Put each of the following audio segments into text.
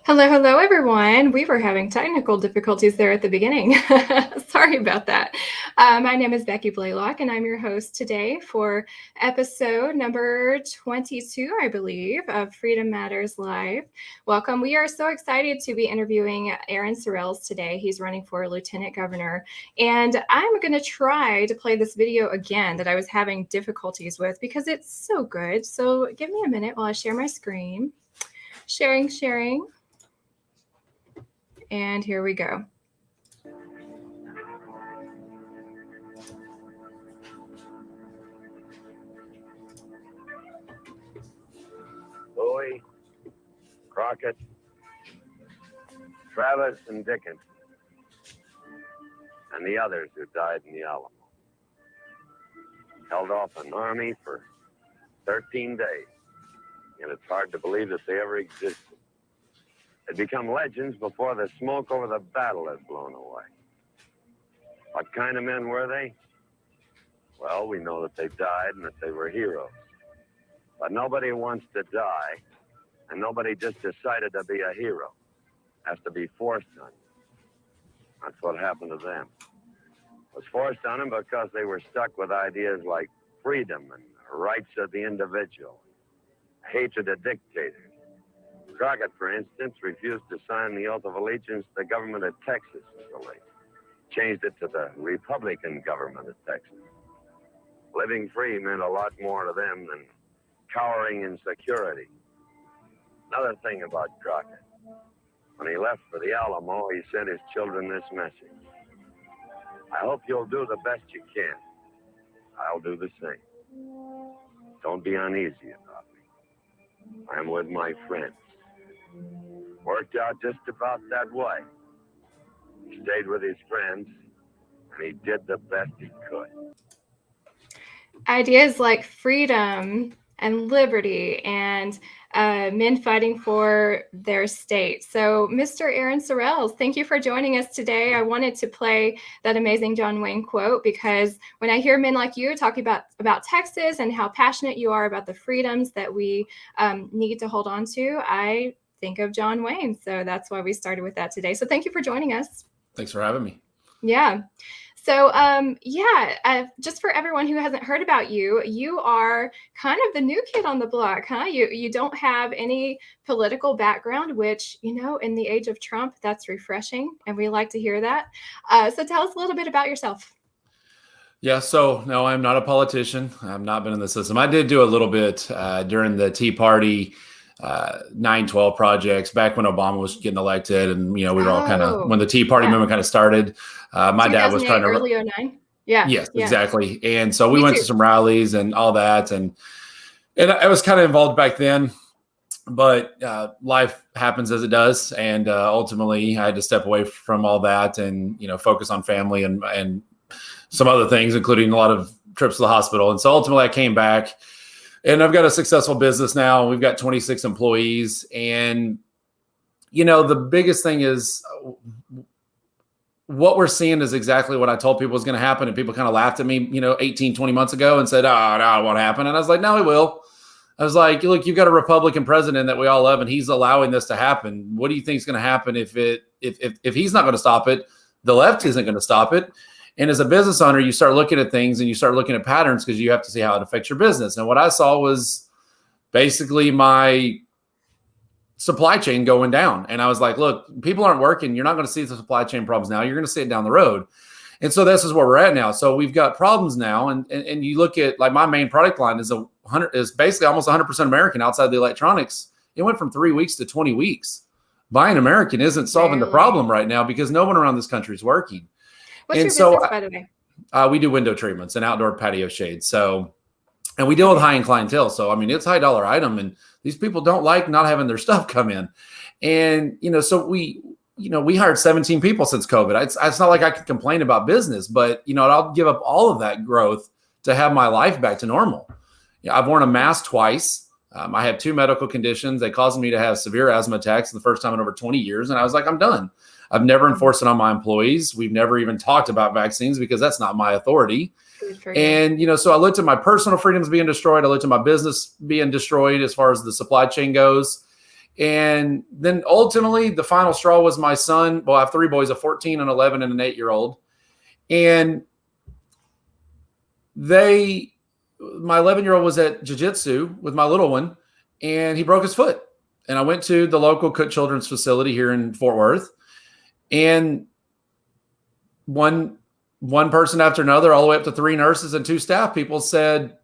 Hello, everyone. We were having technical difficulties there at the beginning. Sorry about that. My name is Becky Blaylock, and I'm your host today for episode number 22, I believe, of Freedom Matters Live. Welcome. We are so excited to be interviewing Aaron Sorrells today. He's running for Lieutenant Governor, and I'm going to try to play this video again that I was having difficulties with because it's so good. So give me a minute while I share my screen. Sharing. And here we go. Bowie, Crockett, Travis, and Dickens, and the others who died in the Alamo. Held off an army for 13 days, and it's hard to believe that they ever existed. They'd become legends before the smoke over the battle had blown away. What kind of men were they? Well, we know that they died and that they were heroes. But nobody wants to die, and nobody just decided to be a hero. Has to be forced on you. That's what happened to them. It was forced on them because they were stuck with ideas like freedom and rights of the individual, hatred of dictators. Crockett, for instance, refused to sign the oath of allegiance to the government of Texas until they changed it to the Republican government of Texas. Living free meant a lot more to them than cowering in security. Another thing about Crockett, when he left for the Alamo, he sent his children this message. I hope you'll do the best you can. I'll do the same. Don't be uneasy about me. I'm with my friends. Worked out just about that way. He stayed with his friends, and he did the best he could. Ideas like freedom and liberty and men fighting for their state. So, Mr. Aaron Sorrells, thank you for joining us today. I wanted to play that amazing John Wayne quote because when I hear men like you talking about Texas and how passionate you are about the freedoms that we need to hold on to, I think of John Wayne. So that's why we started with that today. So thank you for joining us. Thanks for having me. Yeah. So, just for everyone who hasn't heard about you, you are kind of the new kid on the block, huh? You don't have any political background, which, in the age of Trump, that's refreshing. And we like to hear that. So tell us a little bit about yourself. Yeah, so no, I'm not a politician. I've not been in the system. I did do a little bit during the Tea Party 9/12 projects back when Obama was getting elected, and we were all kind of when the Tea Party movement kind of started. My dad was trying to early 09. Yeah. Yes, exactly. And so we went to some rallies and all that, and I was kind of involved back then. But life happens as it does, and ultimately I had to step away from all that and focus on family and some other things, including a lot of trips to the hospital. And so ultimately I came back. And I've got a successful business now. We've got 26 employees. And, the biggest thing is what we're seeing is exactly what I told people was going to happen. And people kind of laughed at me, 18, 20 months ago and said, oh, no, it won't happen. And I was like, no, it will. I was like, look, you've got a Republican president that we all love, and he's allowing this to happen. What do you think is going to happen if he's not going to stop it? The left isn't going to stop it. And as a business owner, you start looking at things and you start looking at patterns because you have to see how it affects your business. And what I saw was basically my supply chain going down. And I was like, look, people aren't working. You're not going to see the supply chain problems now. You're going to see it down the road. And so this is where we're at now. So we've got problems now. And you look at like my main product line is basically almost 100% American outside the electronics. It went from 3 weeks to 20 weeks. Buying American isn't solving the problem right now because no one around this country is working. What's your business, by the way? We do window treatments and outdoor patio shades. So, and we deal with high-end clientele. So, I mean, it's high dollar item, and these people don't like not having their stuff come in. And, so we hired 17 people since COVID. It's not like I can complain about business, but, I'll give up all of that growth to have my life back to normal. I've worn a mask twice. I have 2 medical conditions. They caused me to have severe asthma attacks the first time in over 20 years. And I was like, I'm done. I've never enforced it on my employees. We've never even talked about vaccines because that's not my authority. And, so I looked at my personal freedoms being destroyed. I looked at my business being destroyed as far as the supply chain goes. And then ultimately the final straw was my son. Well, I have 3 boys, a 14, an 11, and an 8-year-old. And my 11-year-old was at jiu-jitsu with my little one, and he broke his foot. And I went to the local Cook Children's facility here in Fort Worth, and one person after another, all the way up to 3 nurses and 2 staff people said,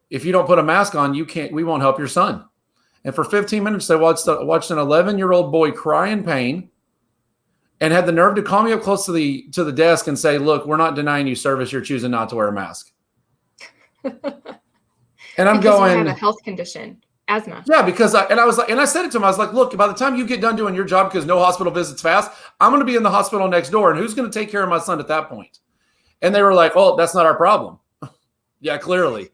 if you don't put a mask on, we won't help your son. And for 15 minutes, they watched an 11-year-old boy cry in pain and had the nerve to call me up close to the desk and say, look, we're not denying you service. You're choosing not to wear a mask. And I'm because going, you have a health condition, asthma. Yeah, because I said it to him. I was like, look, by the time you get done doing your job, because no hospital visits fast, I'm going to be in the hospital next door. And who's going to take care of my son at that point? And they were like, oh, that's not our problem. Yeah, clearly.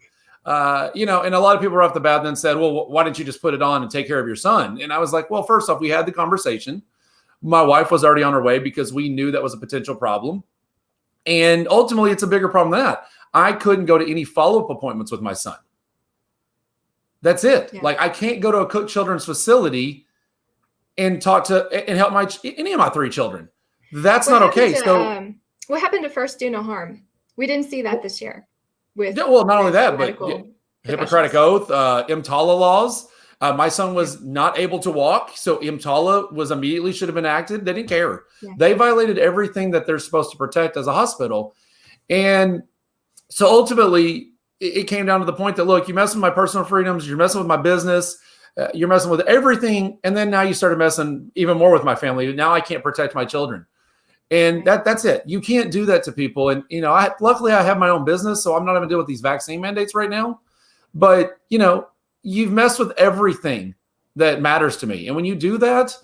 And a lot of people right off the bat then said, well, why didn't you just put it on and take care of your son? And I was like, well, first off, we had the conversation. My wife was already on her way because we knew that was a potential problem. And ultimately, it's a bigger problem than that. I couldn't go to any follow-up appointments with my son. That's it. Yeah. Like, I can't go to a Cook Children's facility and talk to and help any of my 3 children. That's not okay. So what happened to First Do No Harm? We didn't see that this year. Not only that, but Hippocratic Oath, EMTALA laws. My son was not able to walk, so EMTALA should have been acted. They didn't care. Yeah. They violated everything that they're supposed to protect as a hospital. And so ultimately, it came down to the point that, look, you mess with my personal freedoms, you're messing with my business, you're messing with everything, and then now you started messing even more with my family. Now I can't protect my children. And that's it. You can't do that to people. And, luckily I have my own business, so I'm not even dealing with these vaccine mandates right now. But, you've messed with everything that matters to me. And when you do that,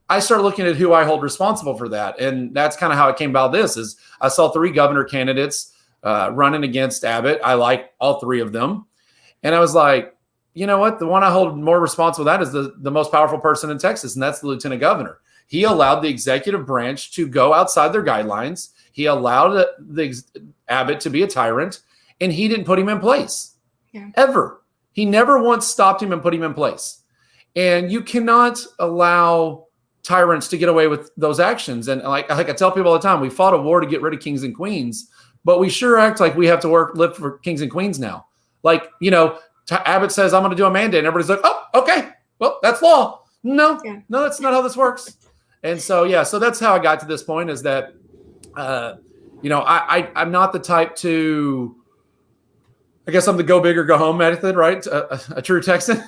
I start looking at who I hold responsible for that. And that's kind of how it came about. This is I saw 3 governor candidates running against Abbott. I like all 3 of them. And I was like, you know what? The one I hold more responsible for that is the most powerful person in Texas, and that's the lieutenant governor. He allowed the executive branch to go outside their guidelines. He allowed Abbott to be a tyrant, and he didn't put him in place. Ever. He never once stopped him and put him in place. And you cannot allow tyrants to get away with those actions. And like I tell people all the time, we fought a war to get rid of kings and queens, but we sure act like we have to live for kings and queens now. Like, Abbott says, I'm going to do a mandate. And everybody's like, oh, okay. Well, that's law. No, that's not how this works. And so, so that's how I got to this point, is that, I'm not the type to, I guess I'm the go big or go home method, right? A true Texan.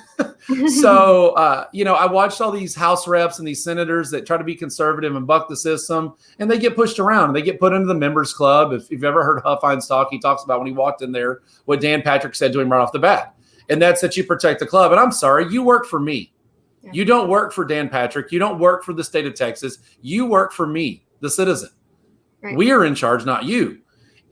So, I watched all these House reps and these senators that try to be conservative and buck the system, and they get pushed around. They get put into the members club. If you've ever heard Huffines talk, he talks about when he walked in there, what Dan Patrick said to him right off the bat. And that's that you protect the club. And I'm sorry, you work for me. Yeah. You don't work for Dan Patrick. You don't work for the state of Texas. You work for me, the citizen. Right. We are in charge, not you.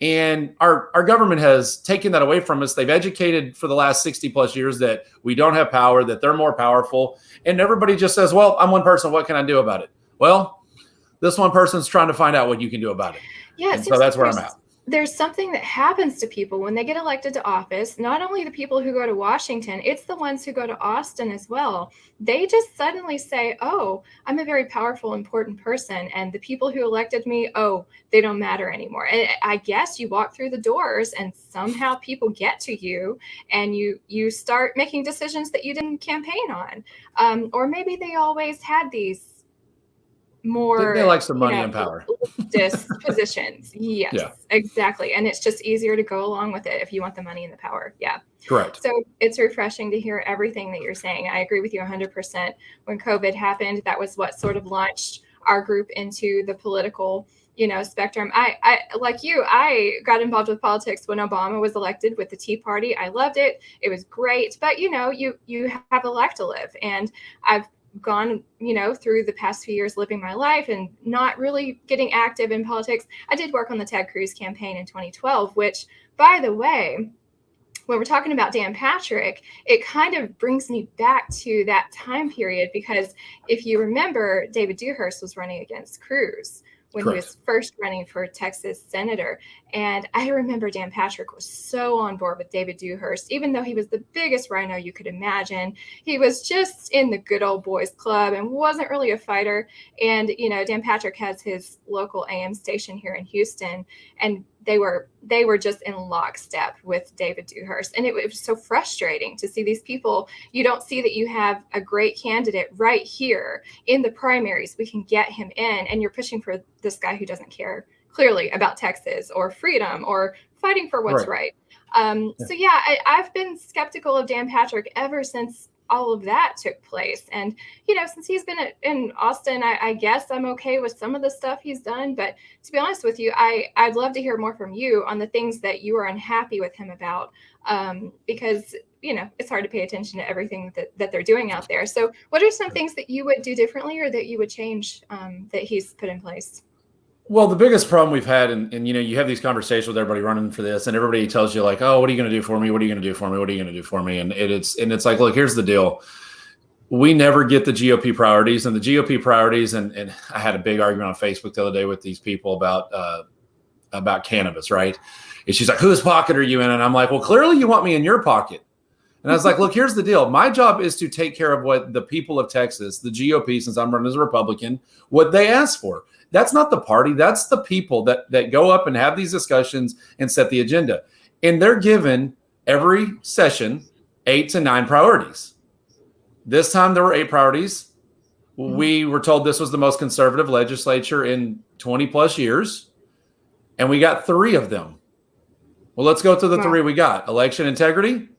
And our government has taken that away from us. They've educated for the last 60 plus years that we don't have power, that they're more powerful. And everybody just says, well, I'm one person. What can I do about it? Well, this one person's trying to find out what you can do about it. Yeah. So that's where I'm at. There's something that happens to people when they get elected to office. Not only the people who go to Washington, it's the ones who go to Austin as well. They just suddenly say, oh, I'm a very powerful, important person. And the people who elected me, oh, they don't matter anymore. And I guess you walk through the doors and somehow people get to you and you start making decisions that you didn't campaign on. Or maybe they always had these more, they like some money and power positions. Yes, exactly. And it's just easier to go along with it if you want the money and the power. Yeah, correct. So it's refreshing to hear everything that you're saying. I agree with you 100%. When COVID happened, that was what sort of launched our group into the political spectrum. I like you, I got involved with politics when Obama was elected with the Tea Party. I loved it. It was great. But you have a life to live, and I've gone, through the past few years living my life and not really getting active in politics. I did work on the Ted Cruz campaign in 2012, which, by the way, when we're talking about Dan Patrick, it kind of brings me back to that time period, because if you remember, David Dewhurst was running against Cruz. when he Correct. was first running for Texas senator. And I remember Dan Patrick was so on board with David Dewhurst, even though he was the biggest rhino you could imagine. He was just in the good old boys club and wasn't really a fighter. And, Dan Patrick has his local AM station here in Houston, and they were just in lockstep with David Dewhurst. And it was so frustrating to see these people. You don't see that you have a great candidate right here in the primaries. We can get him in, and you're pushing for this guy who doesn't care clearly about Texas or freedom or fighting for what's right. So yeah, I've been skeptical of Dan Patrick ever since all of that took place. And, since he's been in Austin, I guess I'm okay with some of the stuff he's done. But to be honest with you, I'd love to hear more from you on the things that you are unhappy with him about, because, it's hard to pay attention to everything that they're doing out there. So what are some things that you would do differently or that you would change that he's put in place? Well, the biggest problem we've had, and you have these conversations with everybody running for this, and everybody tells you like, "Oh, what are you going to do for me? What are you going to do for me? What are you going to do for me?" And it's like, look, here's the deal: we never get the GOP priorities, and the GOP priorities. And I had a big argument on Facebook the other day with these people about cannabis, right? And she's like, "Whose pocket are you in?" And I'm like, "Well, clearly you want me in your pocket." And I was like, look, here's the deal. My job is to take care of what the people of Texas, the GOP, since I'm running as a Republican, what they ask for. That's not the party. That's the people that go up and have these discussions and set the agenda. And they're given every session 8 to 9 priorities. This time there were 8 priorities. We were told this was the most conservative legislature in 20 plus years. And we got 3 of them. Well, let's go to the 3 we got. Election integrity.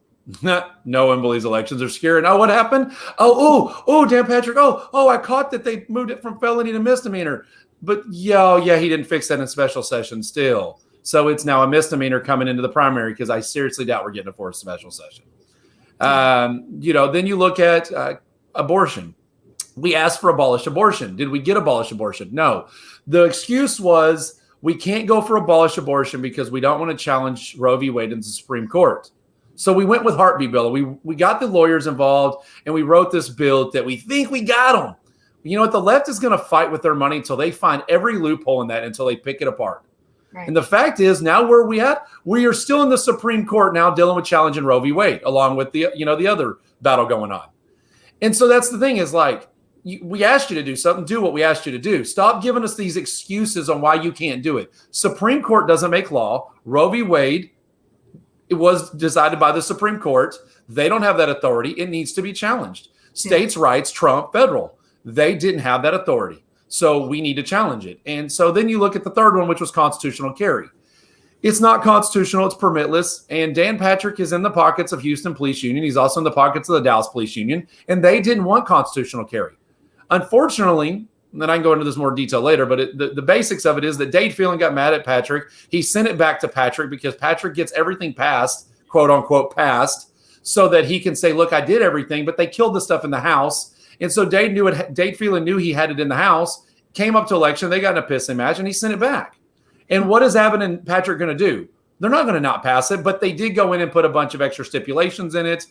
No one believes elections are scary. Oh, what happened? Oh, Dan Patrick. Oh, I caught that they moved it from felony to misdemeanor. But he didn't fix that in special session still. So it's now a misdemeanor coming into the primary because I seriously doubt we're getting a 4th special session. Then you look at abortion. We asked for abolish abortion. Did we get abolish abortion? No. The excuse was we can't go for abolish abortion because we don't want to challenge Roe v. Wade in the Supreme Court. So we went with heartbeat bill. We got the lawyers involved, and we wrote this bill that we think we got them. You know what? The left is going to fight with their money until they find every loophole in that, until they pick it apart. Right. And the fact is, now where are we at? We are still in the Supreme Court now dealing with challenging Roe v. Wade, along with the other battle going on. And so that's the thing is like, we asked you to do something, do what we asked you to do. Stop giving us these excuses on why you can't do it. Supreme Court doesn't make law. Roe v. Wade, it was decided by the Supreme Court. They don't have that authority. It needs to be challenged. States' rights trump federal. They didn't have that authority. So we need to challenge it. And so then you look at the third one, which was constitutional carry. It's not constitutional. It's permitless. And Dan Patrick is in the pockets of Houston Police Union. He's also in the pockets of the Dallas Police Union. And they didn't want constitutional carry. Unfortunately, and then I can go into this more detail later, but the basics of it is that Dade Phelan got mad at Patrick. He sent it back to Patrick because Patrick gets everything passed, quote unquote, passed, so that he can say, look, I did everything, but they killed the stuff in the House. And so Dade Phelan knew he had it in the House, came up to election, they got in a pissing match, and he sent it back. And what is Abbott and Patrick going to do? They're not going to not pass it, but they did go in and put a bunch of extra stipulations in it.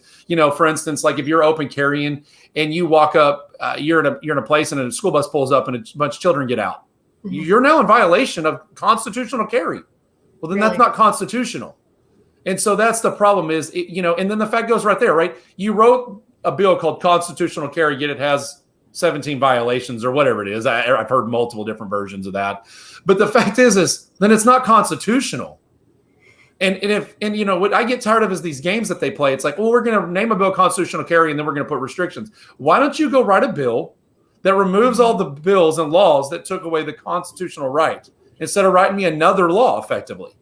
For instance, like if you're open carrying and you walk up, you're in a place and a school bus pulls up and a bunch of children get out. Mm-hmm. You're now in violation of constitutional carry. Well, then That's not constitutional. And so that's the problem is, and then the fact goes right there, right? You wrote a bill called constitutional carry, yet it has 17 violations or whatever it is. I've heard multiple different versions of that. But the fact is then it's not constitutional. And what I get tired of is these games that they play. It's like, well, we're going to name a bill constitutional carry, and then we're going to put restrictions. Why don't you go write a bill that removes all the bills and laws that took away the constitutional right instead of writing me another law effectively?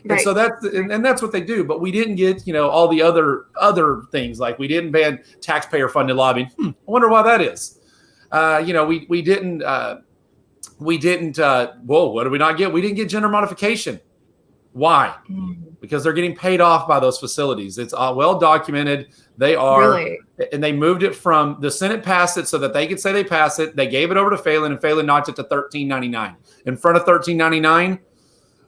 Right. And so that's what they do. But we didn't get, all the other things, like we didn't ban taxpayer funded lobbying. I wonder why that is. We didn't. What did we not get? We didn't get gender modification. Why? Because they're getting paid off by those facilities. It's well documented. They are, really? And they moved it from the Senate passed it so that they could say they passed it. They gave it over to Phelan, and Phelan knocked it to $13.99. In front of $13.99,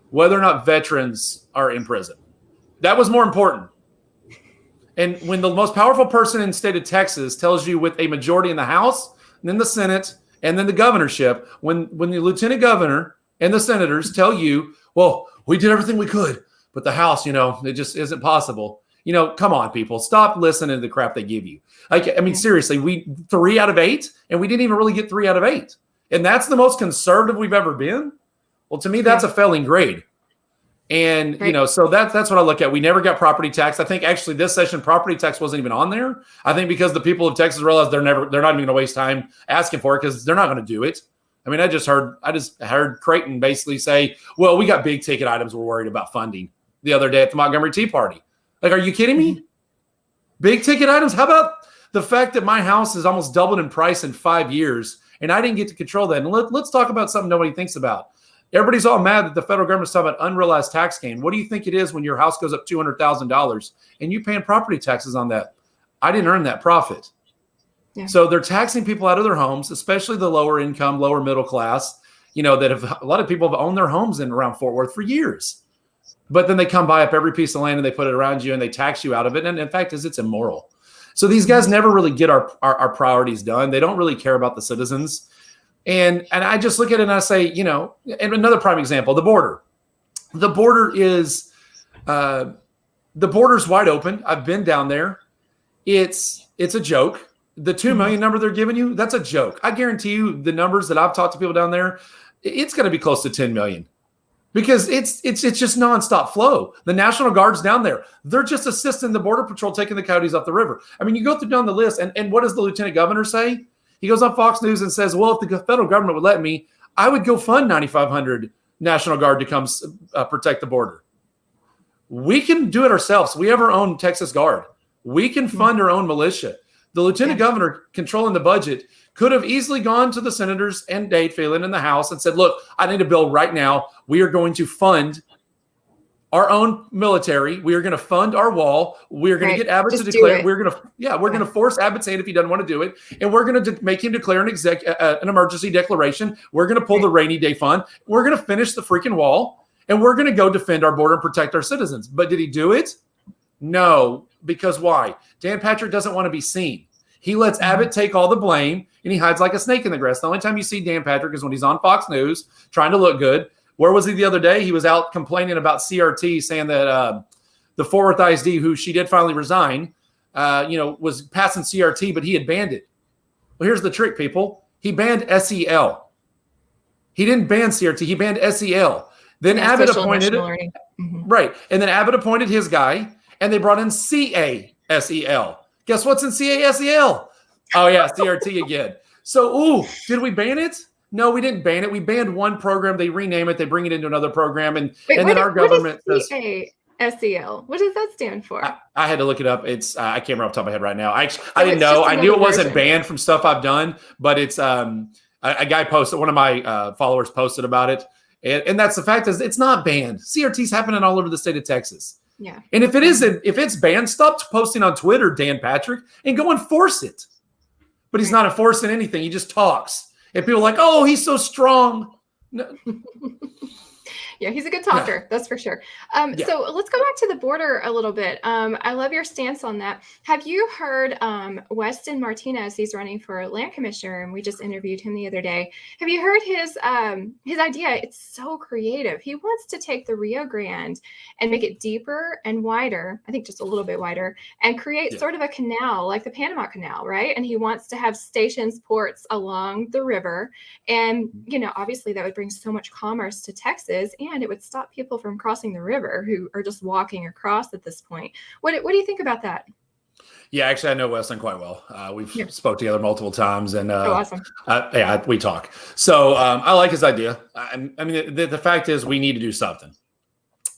whether or not veterans are in prison. That was more important. And when the most powerful person in the state of Texas tells you with a majority in the House, and then the Senate, and then the governorship, when the lieutenant governor and the senators tell you, well, we did everything we could, but the House, it just isn't possible. Come on, people, stop listening to the crap they give you. Seriously, we 3 out of 8, and we didn't even really get 3 out of 8. And that's the most conservative we've ever been. Well, to me, that's a failing grade. And, so that's what I look at. We never got property tax. I think actually this session, property tax wasn't even on there. I think because the people of Texas realized they're not even going to waste time asking for it because they're not going to do it. I just heard Creighton basically say, well, we got big ticket items we're worried about funding the other day at the Montgomery Tea Party. Like, are you kidding me? Big ticket items? How about the fact that my house is almost doubled in price in 5 years and I didn't get to control that? And let's talk about something nobody thinks about. Everybody's all mad that the federal government's talking about unrealized tax gain. What do you think it is when your house goes up $200,000 and you paying property taxes on that? I didn't earn that profit. Yeah. So they're taxing people out of their homes, especially the lower income, lower middle class, that a lot of people have owned their homes in around Fort Worth for years. But then they come buy up every piece of land and they put it around you and they tax you out of it. And in fact, it's immoral. So these guys never really get our priorities done. They don't really care about the citizens. And I just look at it and I say, and another prime example, the border. The border is the border's wide open. I've been down there. It's a joke. The 2 million number they're giving you, that's a joke. I guarantee you the numbers that I've talked to people down there, it's going to be close to 10 million. Because it's just nonstop flow. The National Guard's down there. They're just assisting the Border Patrol taking the coyotes off the river. You go down the list, and what does the Lieutenant Governor say? He goes on Fox News and says, well, if the federal government would let me, I would go fund 9,500 National Guard to come protect the border. We can do it ourselves. We have our own Texas Guard. We can fund our own militia. The Lieutenant Governor controlling the budget could have easily gone to the senators and Dade Phelan in the House and said, look, I need a bill right now. We are going to fund our own military. We are going to fund our wall. We're going to get Abbott to declare. We're going to force Abbott's hand if he doesn't want to do it. And we're going to make him declare an emergency declaration. We're going to pull the rainy day fund. We're going to finish the freaking wall. And we're going to go defend our border and protect our citizens. But did he do it? No. Because why? Dan Patrick doesn't want to be seen. He lets Abbott take all the blame, and he hides like a snake in the grass. The only time you see Dan Patrick is when he's on Fox News trying to look good. Where was he the other day? He was out complaining about CRT, saying that the Fort Worth ISD, who she did finally resign, was passing CRT, but he had banned it. Well, here's the trick, people. He banned SEL. He didn't ban CRT. He banned SEL. Then Abbott appointed it. Right. And then Abbott appointed his guy, and they brought in CASEL. Guess what's in CASEL? Oh, yeah, CRT again. So, did we ban it? No, we didn't ban it. We banned one program. They rename it. They bring it into another program. And then our government says CASEL. What does that stand for? I had to look it up. It's I can't remember off the top of my head right now. I didn't know. I knew it wasn't banned from stuff I've done, but it's a guy posted, one of my followers posted about it. And that's the fact is it's not banned. CRT's happening all over the state of Texas. Yeah. And if it's banned, stop posting on Twitter, Dan Patrick, and go enforce it. But he's not enforcing anything. He just talks. And people are like, oh, he's so strong. No. Yeah, he's a good talker. That's for sure. So let's go back to the border a little bit. I love your stance on that. Have you heard Weston Martinez? He's running for land commissioner, and we just interviewed him the other day. Have you heard his idea? It's so creative. He wants to take the Rio Grande and make it deeper and wider, I think just a little bit wider, and create sort of a canal like the Panama Canal, right? And he wants to have stations, ports along the river. And, obviously that would bring so much commerce to Texas, and it would stop people from crossing the river who are just walking across at this point. What do you think about that? Yeah, actually, I know Weston quite well. We've spoke together multiple times, and awesome. We talk. So I like his idea. The fact is we need to do something,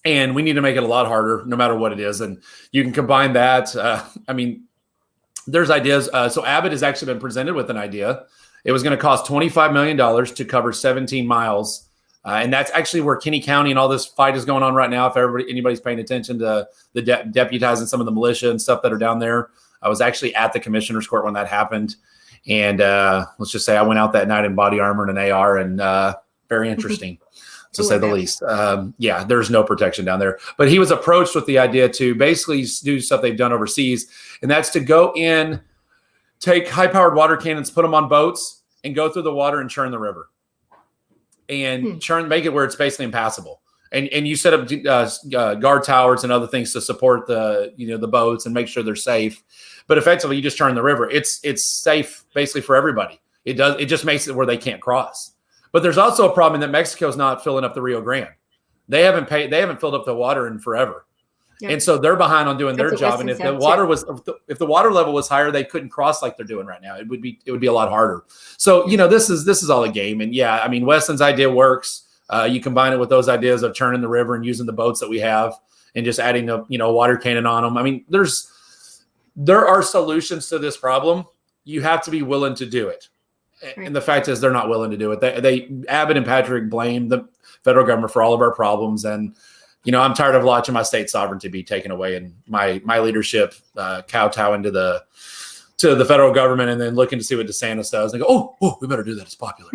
and we need to make it a lot harder, no matter what it is. And you can combine that. There's ideas. So Abbott has actually been presented with an idea. It was going to cost $25 million to cover 17 miles. And that's actually where Kenny County and all this fight is going on right now. If anybody's paying attention to the deputizing some of the militia and stuff that are down there. I was actually at the commissioner's court when that happened. And let's just say I went out that night in body armor and an AR, and very interesting to say the least. There's no protection down there. But he was approached with the idea to basically do stuff they've done overseas. And that's to go in, take high-powered water cannons, put them on boats, and go through the water and churn the river. and make it where it's basically impassable. And you set up guard towers and other things to support the boats and make sure they're safe. But effectively, you just turn the river. It's safe basically for everybody. It just makes it where they can't cross. But there's also a problem in that Mexico's not filling up the Rio Grande. They haven't filled up the water in forever. Yep. And so they're behind on doing their job. And if the water level was higher, they couldn't cross like they're doing right now. It would be a lot harder. So, this is all a game. And yeah, I mean, Weston's idea works. You combine it with those ideas of turning the river and using the boats that we have and just adding a water cannon on them. I mean, there are solutions to this problem. You have to be willing to do it. Right. And the fact is they're not willing to do it. They Abbott and Patrick blame the federal government for all of our problems. And, I'm tired of watching my state sovereignty be taken away and my leadership kowtow to the federal government and then looking to see what DeSantis does and go, oh, we better do that. It's popular.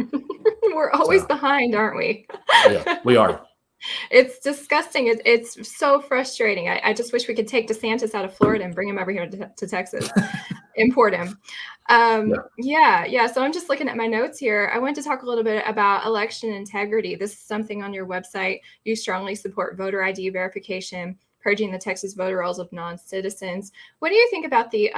We're always behind, aren't we? Yeah, we are. It's disgusting. It's so frustrating. I just wish we could take DeSantis out of Florida and bring him over here to Texas, import him. Yeah. So I'm just looking at my notes here. I wanted to talk a little bit about election integrity. This is something on your website. You strongly support voter ID verification, purging the Texas voter rolls of non-citizens. What do you think about the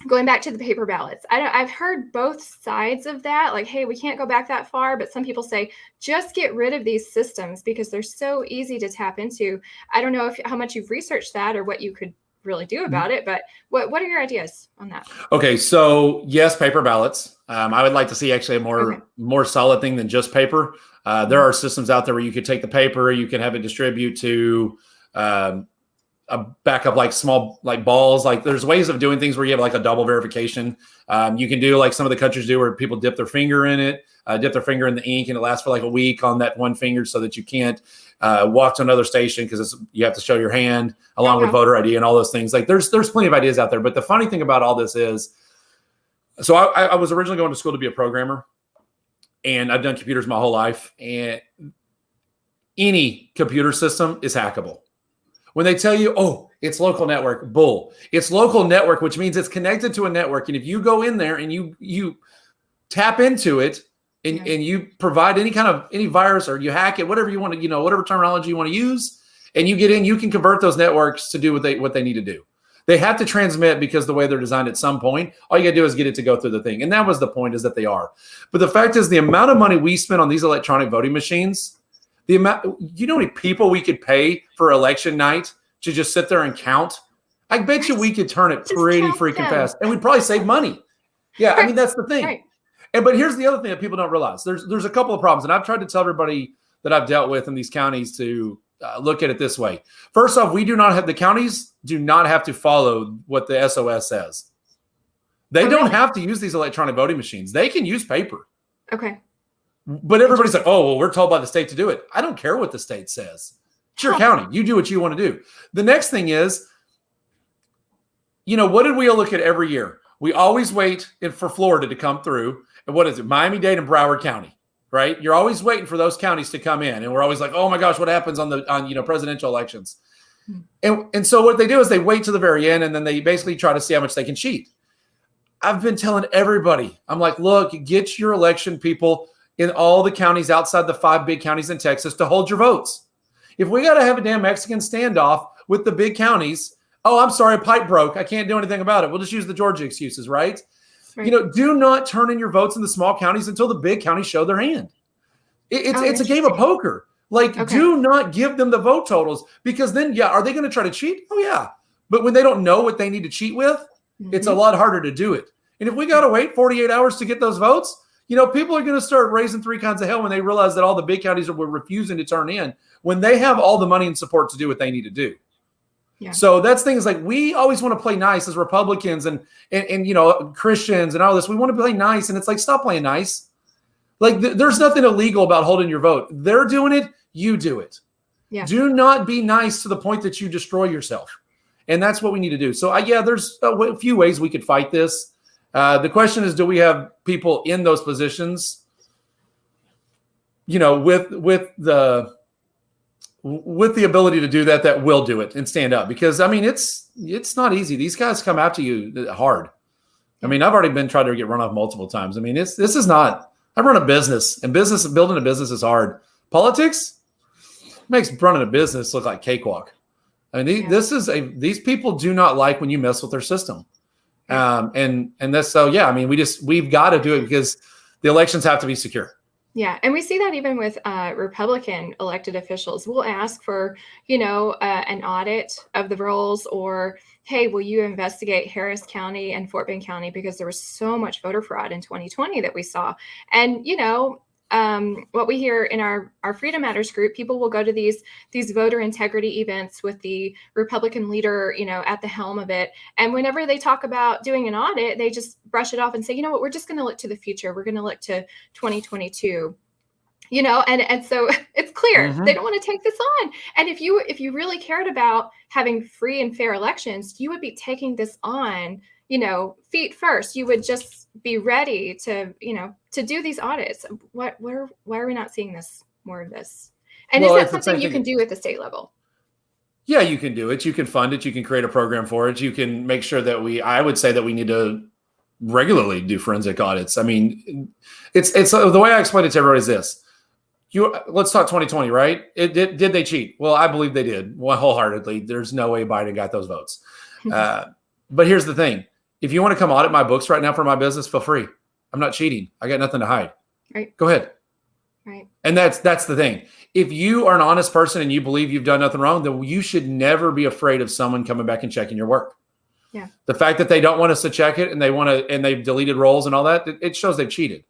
going back to the paper ballots? I've heard both sides of that. Like, hey, we can't go back that far. But some people say, just get rid of these systems because they're so easy to tap into. I don't know how much you've researched that or what you could really do about it. But what are your ideas on that? Okay, so yes, paper ballots. I would like to see actually a more solid thing than just paper. There are systems out there where you could take the paper, you can have it distribute to a backup like small like balls. Like there's ways of doing things where you have like a double verification. You can do like some of the countries do where people dip their finger in it, dip their finger in the ink, and it lasts for like a week on that one finger so that you can't walk to another station because you have to show your hand along with voter ID and all those things. Like there's plenty of ideas out there. But the funny thing about all this is, so I was originally going to school to be a programmer, and I've done computers my whole life, and any computer system is hackable. When they tell you, oh, it's local network, bull. It's local network, which means it's connected to a network. And if you go in there and you tap into it and you provide any virus or you hack it, whatever you want to, whatever terminology you want to use, and you get in, you can convert those networks to do what they need to do. They have to transmit because the way they're designed at some point, all you got to do is get it to go through the thing. And that was the point, is that they are. But the fact is the amount of money we spend on these electronic voting machines, the amount, how many people we could pay for election night to just sit there and count? I bet you we could turn it pretty freaking fast, and we'd probably save money. Yeah, I mean, that's the thing. Right. But here's the other thing that people don't realize. There's a couple of problems, and I've tried to tell everybody that I've dealt with in these counties to look at it this way. First off, the counties do not have to follow what the SOS says. They don't have to use these electronic voting machines. They can use paper. Okay. But everybody's like, oh, well, we're told by the state to do it. I don't care what the state says. It's your county. You do what you want to do. The next thing is, what did we all look at every year? We always wait for Florida to come through. And what is it? Miami-Dade and Broward County, right? You're always waiting for those counties to come in. And we're always like, oh my gosh, what happens on presidential elections? And so what they do is they wait to the very end, and then they basically try to see how much they can cheat. I've been telling everybody, I'm like, look, get your election people in all the counties outside the 5 big counties in Texas to hold your votes. If we got to have a damn Mexican standoff with the big counties, oh, I'm sorry, pipe broke. I can't do anything about it. We'll just use the Georgia excuses, right? Do not turn in your votes in the small counties until the big counties show their hand. It's a game of poker. Do not give them the vote totals, because then, are they going to try to cheat? Oh, yeah. But when they don't know what they need to cheat with, it's a lot harder to do it. And if we got to wait 48 hours to get those votes, people are going to start raising 3 kinds of hell when they realize that all the big counties were refusing to turn in when they have all the money and support to do what they need to do. Yeah. So that's things like we always want to play nice as Republicans and Christians and all this. We want to play nice, and it's like, stop playing nice. There's nothing illegal about holding your vote. They're doing it. You do it. Yeah. Do not be nice to the point that you destroy yourself. And that's what we need to do. So there's a few ways we could fight this. The question is, do we have people in those positions, with the ability to do that will do it and stand up? Because, I mean, it's not easy. These guys come after you hard. I mean, I've already been trying to get run off multiple times. I mean, this is not I run a business, and building a business is hard. Politics makes running a business look like cakewalk. I mean, these people do not like when you mess with their system. And that's so, yeah, I mean, we've got to do it because the elections have to be secure. Yeah. And we see that even with Republican elected officials. We'll ask for, an audit of the rolls, or, hey, will you investigate Harris County and Fort Bend County? Because there was so much voter fraud in 2020 that we saw. And, what we hear in our Freedom Matters group, people will go to these voter integrity events with the Republican leader, at the helm of it. And whenever they talk about doing an audit, they just brush it off and say, you know what, we're just going to look to the future. We're going to look to 2022. And so it's clear they don't want to take this on. And if you really cared about having free and fair elections, you would be taking this on, feet first. You would just be ready to do these audits. Why are we not seeing more of this? And is that something you can do at the state level? Yeah, you can do it. You can fund it. You can create a program for it. You can make sure that I would say that we need to regularly do forensic audits. I mean, it's the way I explain it to everybody is this. Let's talk 2020, right? Did they cheat? Well, I believe they did wholeheartedly. There's no way Biden got those votes. But here's the thing. If you want to come audit my books right now for my business, feel free. I'm not cheating. I got nothing to hide. Right. Go ahead. Right. And that's the thing. If you are an honest person and you believe you've done nothing wrong, then you should never be afraid of someone coming back and checking your work. Yeah. The fact that they don't want us to check it and they've deleted rolls and all that, it shows they've cheated.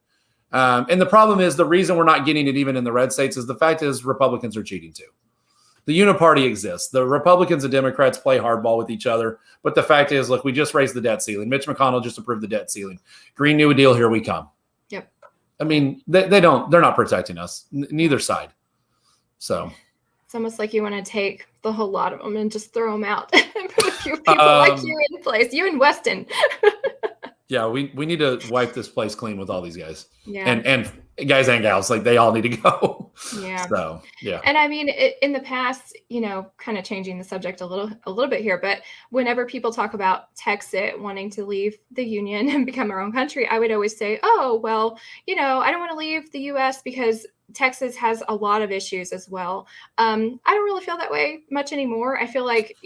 And the problem is the reason we're not getting it even in the red states is the fact is Republicans are cheating too. The uniparty exists. The Republicans and Democrats play hardball with each other. But the fact is, look, we just raised the debt ceiling. Mitch McConnell just approved the debt ceiling. Green New Deal, here we come. Yep. I mean, they're not protecting us, neither side. So it's almost like you want to take the whole lot of them and just throw them out and put a few people like you in place. You and Weston. Yeah, we need to wipe this place clean with all these guys. Yeah. And guys and gals, like they all need to go. Yeah. So, yeah. And I mean, in the past, kind of changing the subject a little bit here, but whenever people talk about Texas wanting to leave the Union and become our own country, I would always say, oh, well, I don't want to leave the U.S. because Texas has a lot of issues as well. I don't really feel that way much anymore. I feel like,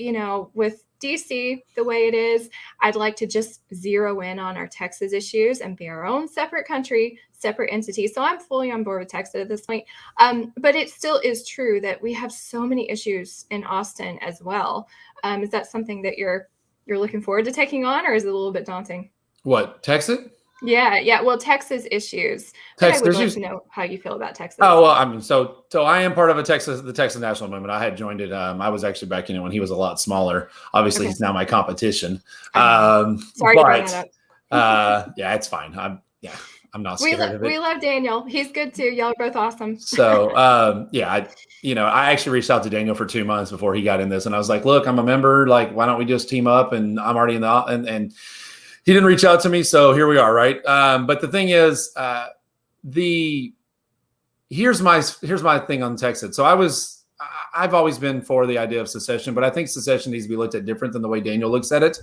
with DC the way it is, I'd like to just zero in on our Texas issues and be our own separate country, separate entity. So I'm fully on board with Texas at this point. But it still is true that we have so many issues in Austin as well. Is that something that you're looking forward to taking on, or is it a little bit daunting? What, Texas? Yeah. Well, Texas issues. I would like to know how you feel about Texas. Oh, well, I mean, so I am part of the Texas National Movement. I had joined it. I was actually back in it when he was a lot smaller. Obviously, He's now my competition. Sorry to bring that up. Yeah, it's fine. I'm not scared of it. We love Daniel. He's good too. Y'all are both awesome. So, I actually reached out to Daniel for 2 months before he got in this, and I was like, "Look, I'm a member. Like, why don't we just team up?" And I'm already in the and he didn't reach out to me, so here we are, right? But the thing is, here's my thing on Texas. So I've always been for the idea of secession, but I think secession needs to be looked at different than the way Daniel looks at it.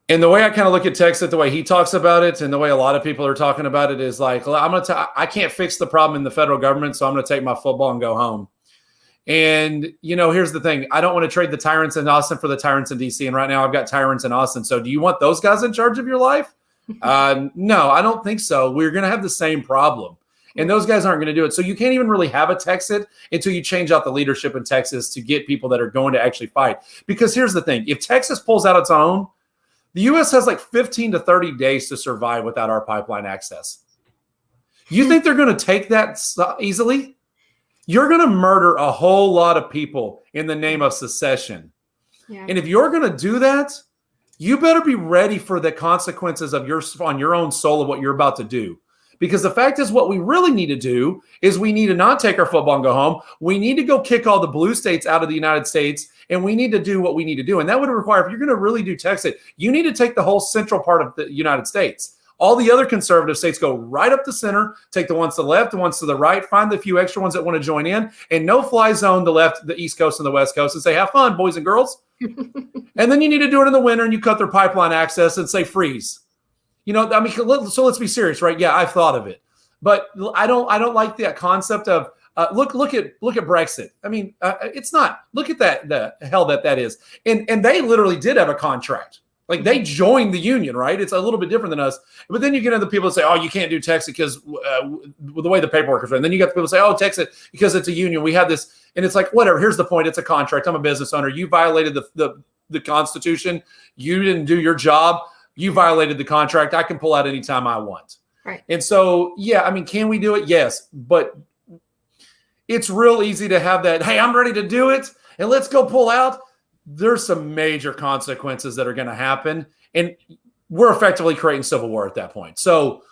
And the way I kind of look at Texas, the way he talks about it, and the way a lot of people are talking about it is like, well, I can't fix the problem in the federal government, so I'm going to take my football and go home. And, here's the thing. I don't want to trade the tyrants in Austin for the tyrants in DC. And right now I've got tyrants in Austin. So do you want those guys in charge of your life? No, I don't think so. We're going to have the same problem. And those guys aren't going to do it. So you can't even really have a Texas until you change out the leadership in Texas to get people that are going to actually fight. Because here's the thing. If Texas pulls out its own, the U.S. has like 15 to 30 days to survive without our pipeline access. You think they're going to take that easily? You're going to murder a whole lot of people in the name of secession. Yeah. And if you're going to do that, you better be ready for the consequences on your own soul of what you're about to do. Because the fact is, what we really need to do is we need to not take our football and go home. We need to go kick all the blue states out of the United States, and we need to do what we need to do. And that would require, if you're going to really do Texas, you need to take the whole central part of the United States. All the other conservative states go right up the center, take the ones to the left, the ones to the right, find the few extra ones that want to join in, and no-fly zone the left, the East Coast, and the West Coast, and say, have fun, boys and girls. And then you need to do it in the winter, and you cut their pipeline access and say, freeze. I mean, so let's be serious, right? Yeah, I've thought of it, but I don't like that concept of look at Brexit. I mean, it's not. Look at the hell that is, and they literally did have a contract. Like they joined the union, right? It's a little bit different than us. But then you get into the people that say, "Oh, you can't do Texas because the way the paperwork is written." Then you got the people that say, "Oh, Texas because it's a union. We have this," and it's like, whatever. Here's the point: it's a contract. I'm a business owner. You violated the Constitution. You didn't do your job. You violated the contract. I can pull out anytime I want. Right. And so, yeah, I mean, can we do it? Yes, but it's real easy to have that. Hey, I'm ready to do it, and let's go pull out. There's some major consequences that are going to happen, and we're effectively creating civil war at that point. So,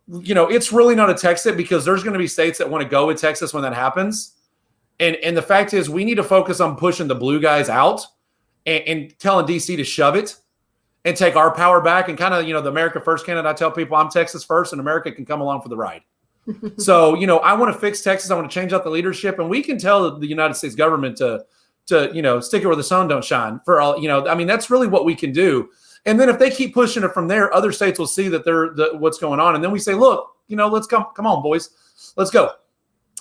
it's really not a Texas because there's going to be states that want to go with Texas when that happens. And the fact is we need to focus on pushing the blue guys out and telling DC to shove it and take our power back and kind of, the America First candidate. I tell people I'm Texas first and America can come along for the ride. So, I want to fix Texas. I want to change out the leadership, and we can tell the United States government to stick it where the sun don't shine for all, I mean, that's really what we can do. And then if they keep pushing it from there, other states will see that what's going on. And then we say, look, let's come on, boys, let's go.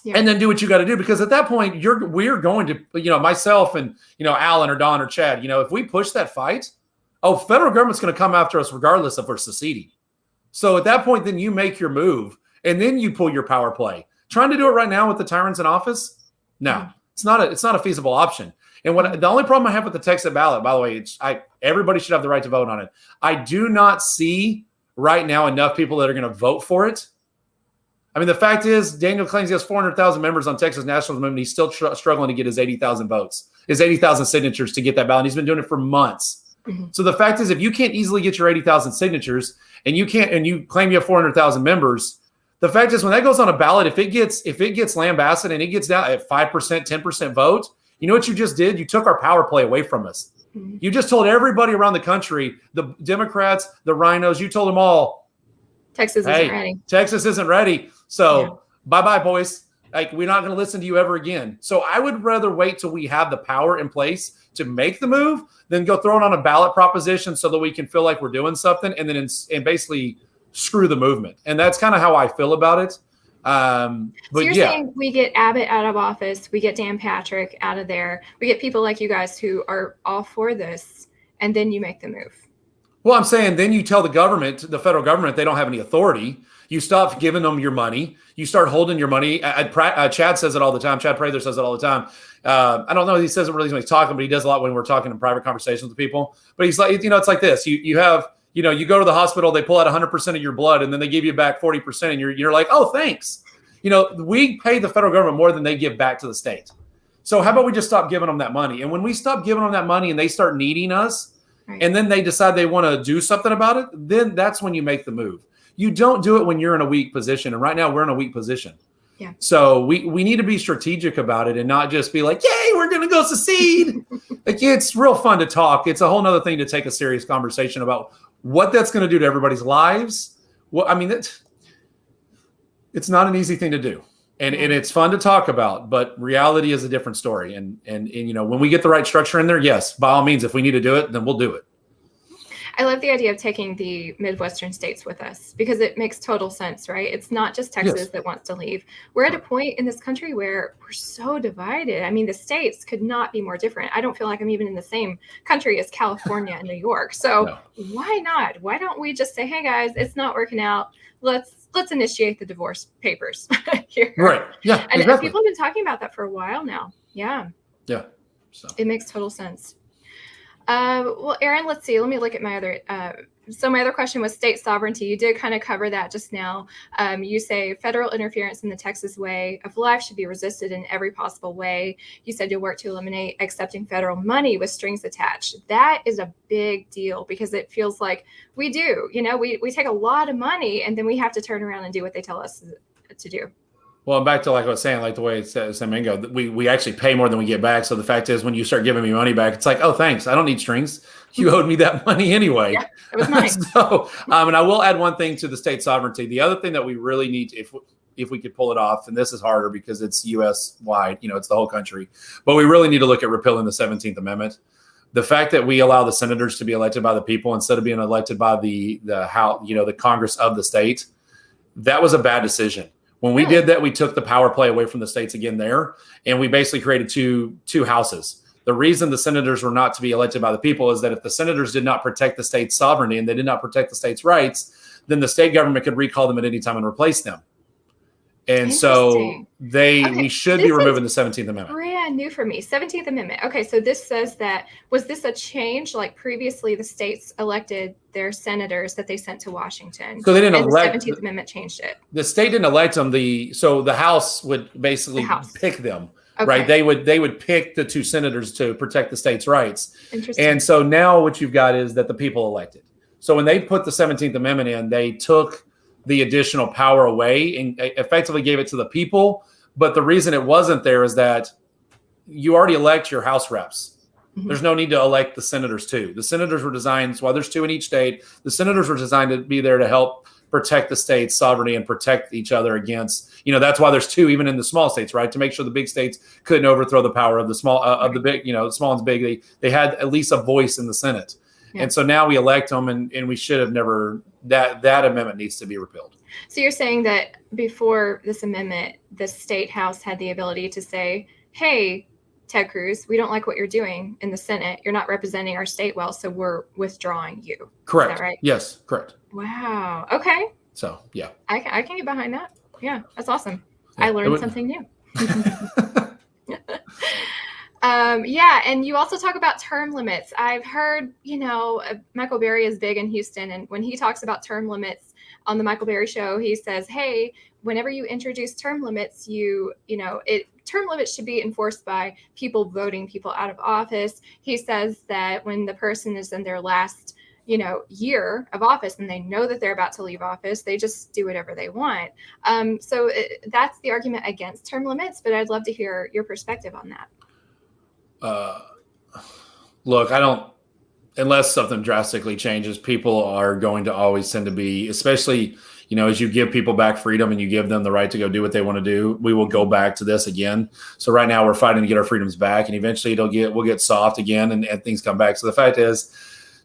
Yeah. And then do what you got to do. Because at that point, we're going to, myself and, Alan or Don or Chad, if we push that fight, federal government's going to come after us regardless if we're seceding. So at that point, then you make your move and then you pull your power play. Trying to do it right now with the tyrants in office? No. It's not a feasible option. And the only problem I have with the Texas ballot, by the way, everybody should have the right to vote on it. I do not see right now enough people that are going to vote for it. I mean, the fact is, Daniel claims he has 400,000 members on Texas nationalism movement. He's still struggling to get his 80,000 votes, his 80,000 signatures to get that ballot. He's been doing it for months. Mm-hmm. So the fact is, if you can't easily get your 80,000 signatures and you claim you have 400,000 members, the fact is, when that goes on a ballot, if it gets lambasted and it gets down at 5%, 10% vote, you know what you just did? You took our power play away from us. Mm-hmm. You just told everybody around the country, the Democrats, the rhinos, you told them all, Texas isn't ready. Texas isn't ready. So bye-bye, boys. Like, we're not going to listen to you ever again. So I would rather wait till we have the power in place to make the move than go throw it on a ballot proposition so that we can feel like we're doing something and then and basically screw the movement. And that's kind of how I feel about it. So you're saying we get Abbott out of office, we get Dan Patrick out of there, we get people like you guys who are all for this, and then you make the move. Well, I'm saying then you tell the federal government, they don't have any authority. You stop giving them your money. You start holding your money. Chad says it all the time. Chad Prather says it all the time. I don't know if he says it really when he's talking, but he does a lot when we're talking in private conversations with people. But he's like, it's like this. You have, you go to the hospital, they pull out 100% of your blood, and then they give you back 40%, and you're like, oh, thanks. We pay the federal government more than they give back to the state. So how about we just stop giving them that money? And when we stop giving them that money and they start needing us, right, and then they decide they want to do something about it, then that's when you make the move. You don't do it when you're in a weak position. And right now we're in a weak position. Yeah. So we need to be strategic about it and not just be like, yay, we're going to go secede. Like, it's real fun to talk. It's a whole nother thing to take a serious conversation about what that's going to do to everybody's lives. Well, I mean, it's not an easy thing to do. And it's fun to talk about, but reality is a different story. And when we get the right structure in there, yes, by all means, if we need to do it, then we'll do it. I love the idea of taking the Midwestern states with us because it makes total sense, right? It's not just Texas that wants to leave. We're at a point in this country where we're so divided. I mean, the states could not be more different. I don't feel like I'm even in the same country as California and New York. So why not? Why don't we just say, hey guys, it's not working out. Let's initiate the divorce papers here. Right. Yeah. And exactly. People have been talking about that for a while now. Yeah. Yeah. So it makes total sense. Well, Aaron, let's see. Let me look at my other. So my other question was state sovereignty. You did kind of cover that just now. You say federal interference in the Texas way of life should be resisted in every possible way. You said you'll work to eliminate accepting federal money with strings attached. That is a big deal because it feels like we do. We take a lot of money and then we have to turn around and do what they tell us to do. Well, back to like I was saying, like the way it says Mingo, we actually pay more than we get back. So the fact is, when you start giving me money back, it's like, oh, thanks. I don't need strings. You owed me that money anyway. Yeah, it was nice. So, and I will add one thing to the state sovereignty. The other thing that we really need, if we could pull it off, and this is harder because it's U.S. wide, it's the whole country, but we really need to look at repealing the 17th Amendment. The fact that we allow the senators to be elected by the people instead of being elected by the House, the Congress of the state, that was a bad decision. When we did that, we took the power play away from the states again there, and we basically created two houses. The reason the senators were not to be elected by the people is that if the senators did not protect the state's sovereignty and they did not protect the state's rights, then the state government could recall them at any time and replace them. And so we should be removing the 17th Amendment. Brand new for me. 17th Amendment. Okay, so this says that, was this a change? Like previously the states elected their senators that they sent to Washington. So they didn't elect. The 17th Amendment changed it. The state didn't elect them. So the House would basically pick them. Okay. Right. They would pick the two senators to protect the state's rights. Interesting. And so now what you've got is that the people elected. So when they put the 17th Amendment in, they took the additional power away and effectively gave it to the people. But the reason it wasn't there is that you already elect your House reps. Mm-hmm. There's no need to elect the senators too. The senators were designed, so there's two in each state. The senators were designed to be there to help protect the state's sovereignty and protect each other against, that's why there's two even in the small states, right? To make sure the big states couldn't overthrow the power of the small, of the big, small and big. They had at least a voice in the Senate. Yeah. And so now we elect them, and we should have never, that amendment needs to be repealed. So you're saying that before this amendment, the state house had the ability to say, hey, Ted Cruz, we don't like what you're doing in the Senate. You're not representing our state well, so we're withdrawing you. Correct. Is that right? Yes, correct. Wow. Okay. So, yeah. I can get behind that. Yeah, that's awesome. Yeah, I learned something new. Yeah, and you also talk about term limits. I've heard, Michael Berry is big in Houston, and when he talks about term limits on the Michael Berry Show, he says, hey, whenever you introduce term limits, term limits should be enforced by people voting people out of office. He says that when the person is in their last, year of office and they know that they're about to leave office, they just do whatever they want. So that's the argument against term limits, but I'd love to hear your perspective on that. Look, unless something drastically changes, people are going to always tend to be, especially, as you give people back freedom and you give them the right to go do what they want to do, we will go back to this again. So right now we're fighting to get our freedoms back, and eventually we'll get soft again and things come back. So the fact is,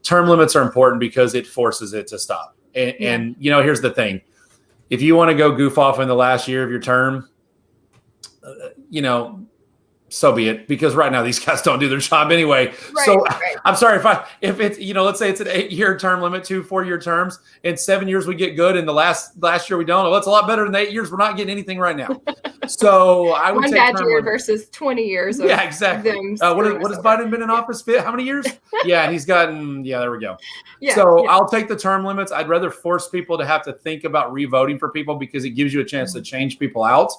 term limits are important because it forces it to stop. And here's the thing. If you want to go goof off in the last year of your term, so be it, because right now these guys don't do their job anyway. Right, so right. I'm sorry if it's, let's say it's an 8-year term limit, 2 4-year terms. In 7 years we get good, and the last year we don't. Well, that's a lot better than the 8 years. We're not getting anything right now. So I would say one bad year versus 20 years. Of exactly. What has Biden been in office? How many years? Yeah, he's gotten. Yeah, there we go. Yeah, I'll take the term limits. I'd rather force people to have to think about revoting for people because it gives you a chance to change people out.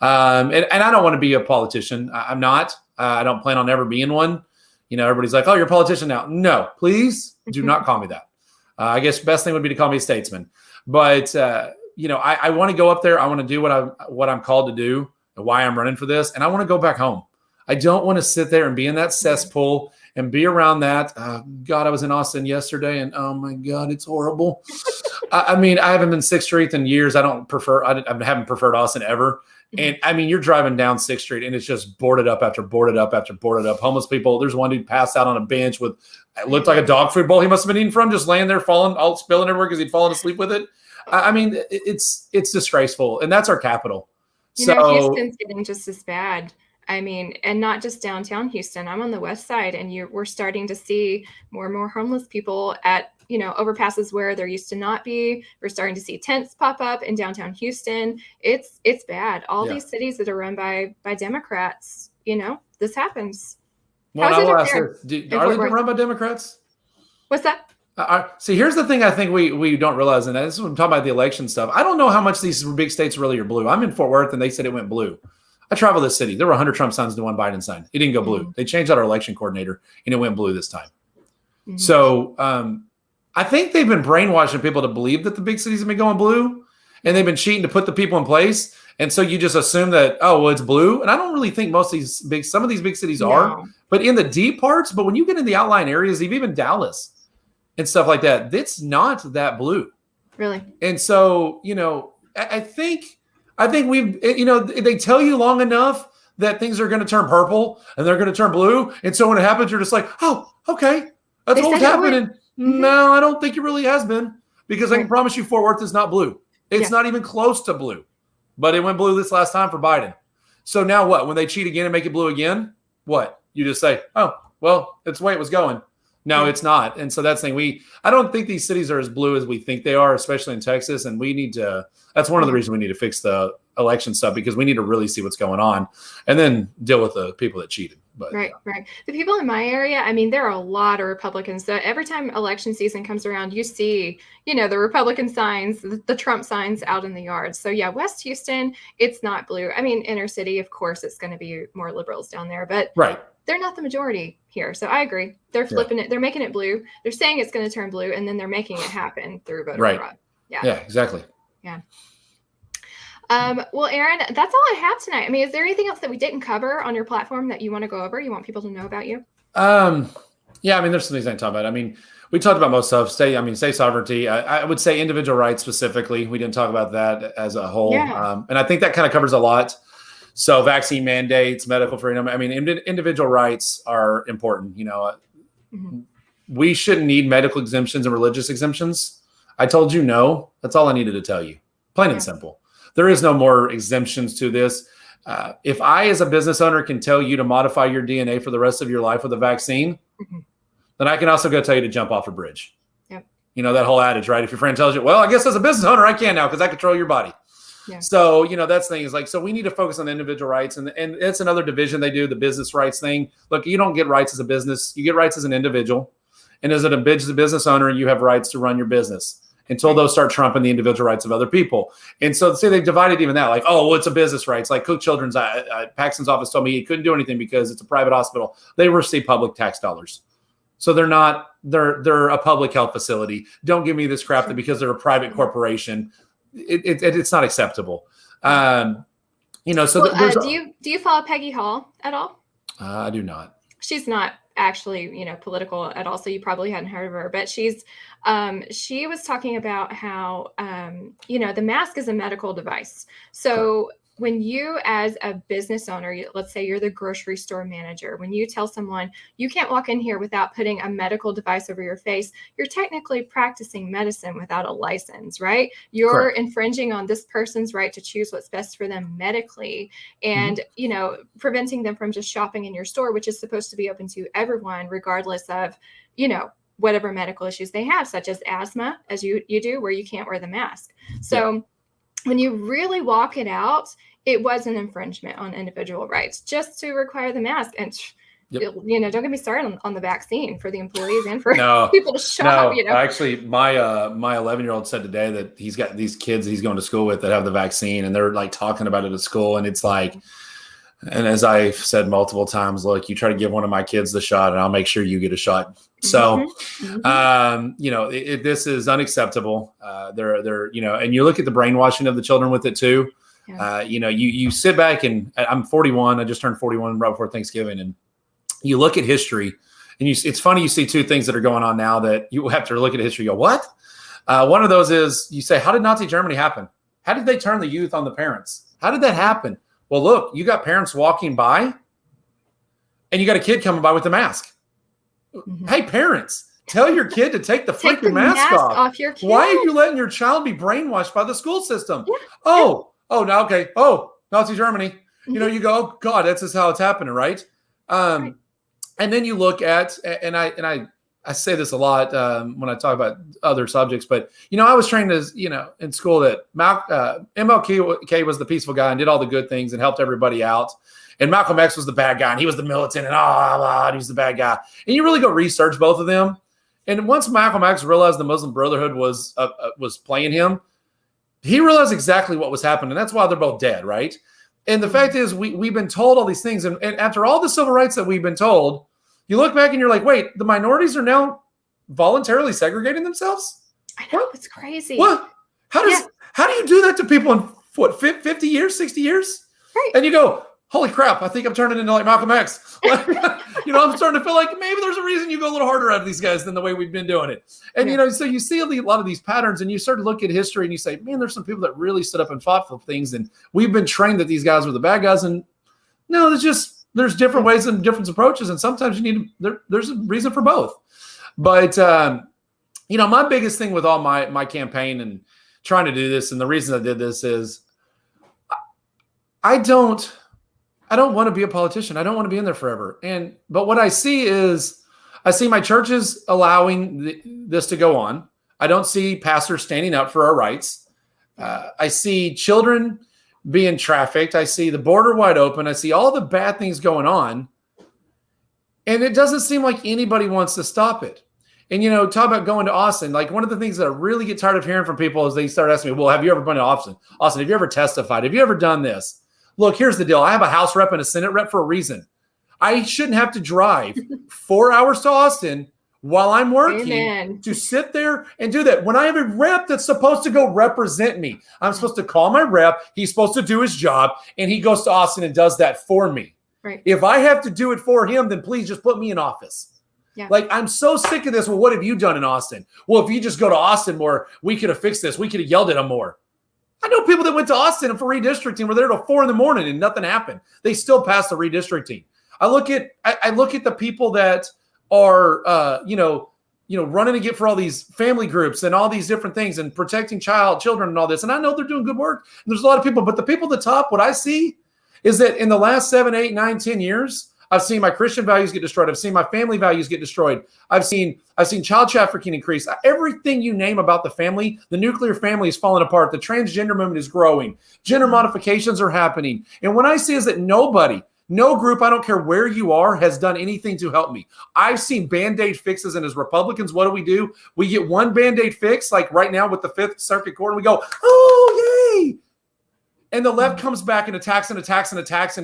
And I don't want to be a politician. I'm not. I don't plan on ever being one. Everybody's like, oh, you're a politician now. No, please do not call me that. I guess best thing would be to call me a statesman. But, I want to go up there. I want to do what I'm called to do and why I'm running for this. And I want to go back home. I don't want to sit there and be in that cesspool and be around that. God, I was in Austin yesterday, and oh my God, it's horrible. I haven't been 6th Street in years. I haven't preferred Austin ever. And you're driving down 6th Street and it's just boarded up after boarded up after boarded up. Homeless people. There's one dude passed out on a bench with, it looked like a dog food bowl he must have been eating from, just laying there, all spilling everywhere because he'd fallen asleep with it. It's disgraceful. And that's our capital. Houston's getting just as bad. And not just downtown Houston. I'm on the west side, and we're starting to see more and more homeless people at, overpasses where there used to not be. We're starting to see tents pop up in downtown Houston. It's bad. All these cities that are run by Democrats, this happens. Well, I will ask this. Are they run by Democrats? What's that? See, here's the thing I think we don't realize, and this is when I'm talking about the election stuff. I don't know how much these big states really are blue. I'm in Fort Worth, and they said it went blue. I travel this city. There were 100 Trump signs to one Biden sign. It didn't go blue. Mm-hmm. They changed out our election coordinator, and it went blue this time. Mm-hmm. So I think they've been brainwashing people to believe that the big cities have been going blue, and they've been cheating to put the people in place. And so you just assume that, it's blue. And I don't really think some of these big cities are, but in the deep parts. But when you get in the outlying areas, even Dallas and stuff like that, it's not that blue. Really? And so, I think we've, they tell you long enough that things are going to turn purple and they're going to turn blue. And so when it happens, you're just like, oh, okay, that's what was happening. No, I don't think it really has been, because I can promise you Fort Worth is not blue. It's not even close to blue, but it went blue this last time for Biden. So now what? When they cheat again and make it blue again, what? You just say, oh, well, that's the way it was going. No, it's not. And so that's the thing. I don't think these cities are as blue as we think they are, especially in Texas. And we need to, that's one of the reasons we need to fix the election stuff, because we need to really see what's going on and then deal with the people that cheated. But right. The people in my area, I mean, there are a lot of Republicans. So every time election season comes around, you see, the Republican signs, the Trump signs out in the yard. So yeah, West Houston, it's not blue. I mean, inner city, of course, it's going to be more liberals down there, but they're not the majority here. So I agree. They're flipping it. They're making it blue. They're saying it's going to turn blue, and then they're making it happen through voter fraud. Yeah, exactly. Yeah. Well, Aaron, that's all I have tonight. I mean, is there anything else that we didn't cover on your platform that you want to go over? You want people to know about you? Yeah, I mean, there's some things I can talk about. I mean, we talked about most stuff. State sovereignty. I would say individual rights specifically. We didn't talk about that as a whole. And I think that kind of covers a lot. So vaccine mandates, medical freedom. I mean, individual rights are important. We shouldn't need medical exemptions and religious exemptions. I told you no. That's all I needed to tell you. Plain and simple. There is no more exemptions to this. If I, as a business owner, can tell you to modify your DNA for the rest of your life with a vaccine, then I can also go tell you to jump off a bridge. Yep. That whole adage, right? If your friend tells you, well, I guess as a business owner, I can now because I control your body. Yeah. So, that's the thing is so we need to focus on individual rights. And it's another division they do, the business rights thing. Look, you don't get rights as a business. You get rights as an individual. And as a business owner, you have rights to run your business until those start trumping the individual rights of other people. And so say they've divided even that, like, oh, well, it's a business rights. Like Cook Children's, Paxton's office told me he couldn't do anything because it's a private hospital. They receive public tax dollars. So they're a public health facility. Don't give me this crap that because they're a private corporation, it's not acceptable. So do you follow Peggy Hall at all? I do not. She's not actually, political at all, so you probably hadn't heard of her. But she was talking about how, the mask is a medical device. So when you, as a business owner, let's say you're the grocery store manager, when you tell someone you can't walk in here without putting a medical device over your face, you're technically practicing medicine without a license, right? You're infringing on this person's right to choose what's best for them medically, and, preventing them from just shopping in your store, which is supposed to be open to everyone, regardless of, whatever medical issues they have, such as asthma, as you do, where you can't wear the mask. So when you really walk it out, it was an infringement on individual rights just to require the mask. And, don't get me started on the vaccine for the employees and for people to shop. Actually, my 11-year-old said today that he's got these kids he's going to school with that have the vaccine, and they're like talking about it at school. And it's like, and as I've said multiple times, look, you try to give one of my kids the shot and I'll make sure you get a shot. So, this is unacceptable. And you look at the brainwashing of the children with it too. You sit back, and I'm 41. I just turned 41 right before Thanksgiving. And you look at history, and it's funny. You see two things that are going on now that you have to look at history and go, what? One of those is you say, how did Nazi Germany happen? How did they turn the youth on the parents? How did that happen? Well, look, you got parents walking by and you got a kid coming by with a mask. Hey, parents, tell your kid to take the freaking mask off your kid. Why are you letting your child be brainwashed by the school system? Now, okay. Oh, Nazi Germany. You go, oh God, that's just how it's happening, right? And then you look at, and I say this a lot when I talk about other subjects, but, I was trained as, in school that MLK was the peaceful guy and did all the good things and helped everybody out. And Malcolm X was the bad guy, and he was the militant, and he was the bad guy. And you really go research both of them. And once Malcolm X realized the Muslim Brotherhood was playing him, he realized exactly what was happening. And that's why they're both dead, right? And the fact is, we've been told all these things. And after all the civil rights that we've been told, you look back and you're like, wait, the minorities are now voluntarily segregating themselves? I know, it's crazy. What? How do you do that to people in 50 years, 60 years? Right. And you go, holy crap, I think I'm turning into like Malcolm X. I'm starting to feel like maybe there's a reason you go a little harder at these guys than the way we've been doing it. And, so you see a lot of these patterns, and you start to look at history and you say, man, there's some people that really stood up and fought for things. And we've been trained that these guys were the bad guys. And No, there's different ways and different approaches, and sometimes there's a reason for both. But my biggest thing with all my campaign and trying to do this, and the reason I did this is I don't want to be a politician. I don't want to be in there forever. But what I see is my churches allowing this to go on. I don't see pastors standing up for our rights. I see children being trafficked. I see the border wide open. I see all the bad things going on. And it doesn't seem like anybody wants to stop it. And, talk about going to Austin. Like, one of the things that I really get tired of hearing from people is they start asking me, well, have you ever been to Austin? Austin, have you ever testified? Have you ever done this? Look, here's the deal. I have a House rep and a Senate rep for a reason. I shouldn't have to drive 4 hours to Austin while I'm working to sit there and do that. When I have a rep that's supposed to go represent me, I'm supposed to call my rep. He's supposed to do his job, and he goes to Austin and does that for me. Right. If I have to do it for him, then please just put me in office. Yeah. Like, I'm so sick of this. Well, what have you done in Austin? Well, if you just go to Austin more, we could have fixed this. We could have yelled at him more. I know people that went to Austin for redistricting were there till 4 a.m. and nothing happened. They still passed the redistricting. I look at the people that are, running to get for all these family groups and all these different things and protecting children and all this. And I know they're doing good work. And there's a lot of people, but the people at the top, what I see is that in the last 7, 8, 9, 10 years, I've seen my Christian values get destroyed. I've seen my family values get destroyed. I've seen child trafficking increase. Everything you name about the family, the nuclear family is falling apart. The transgender movement is growing. Gender modifications are happening. And what I see is that no group, I don't care where you are, has done anything to help me. I've seen Band-Aid fixes, and as Republicans, what do? We get one Band-Aid fix, like right now with the Fifth Circuit Court, and we go, oh, yay! And the left comes back and attacks. And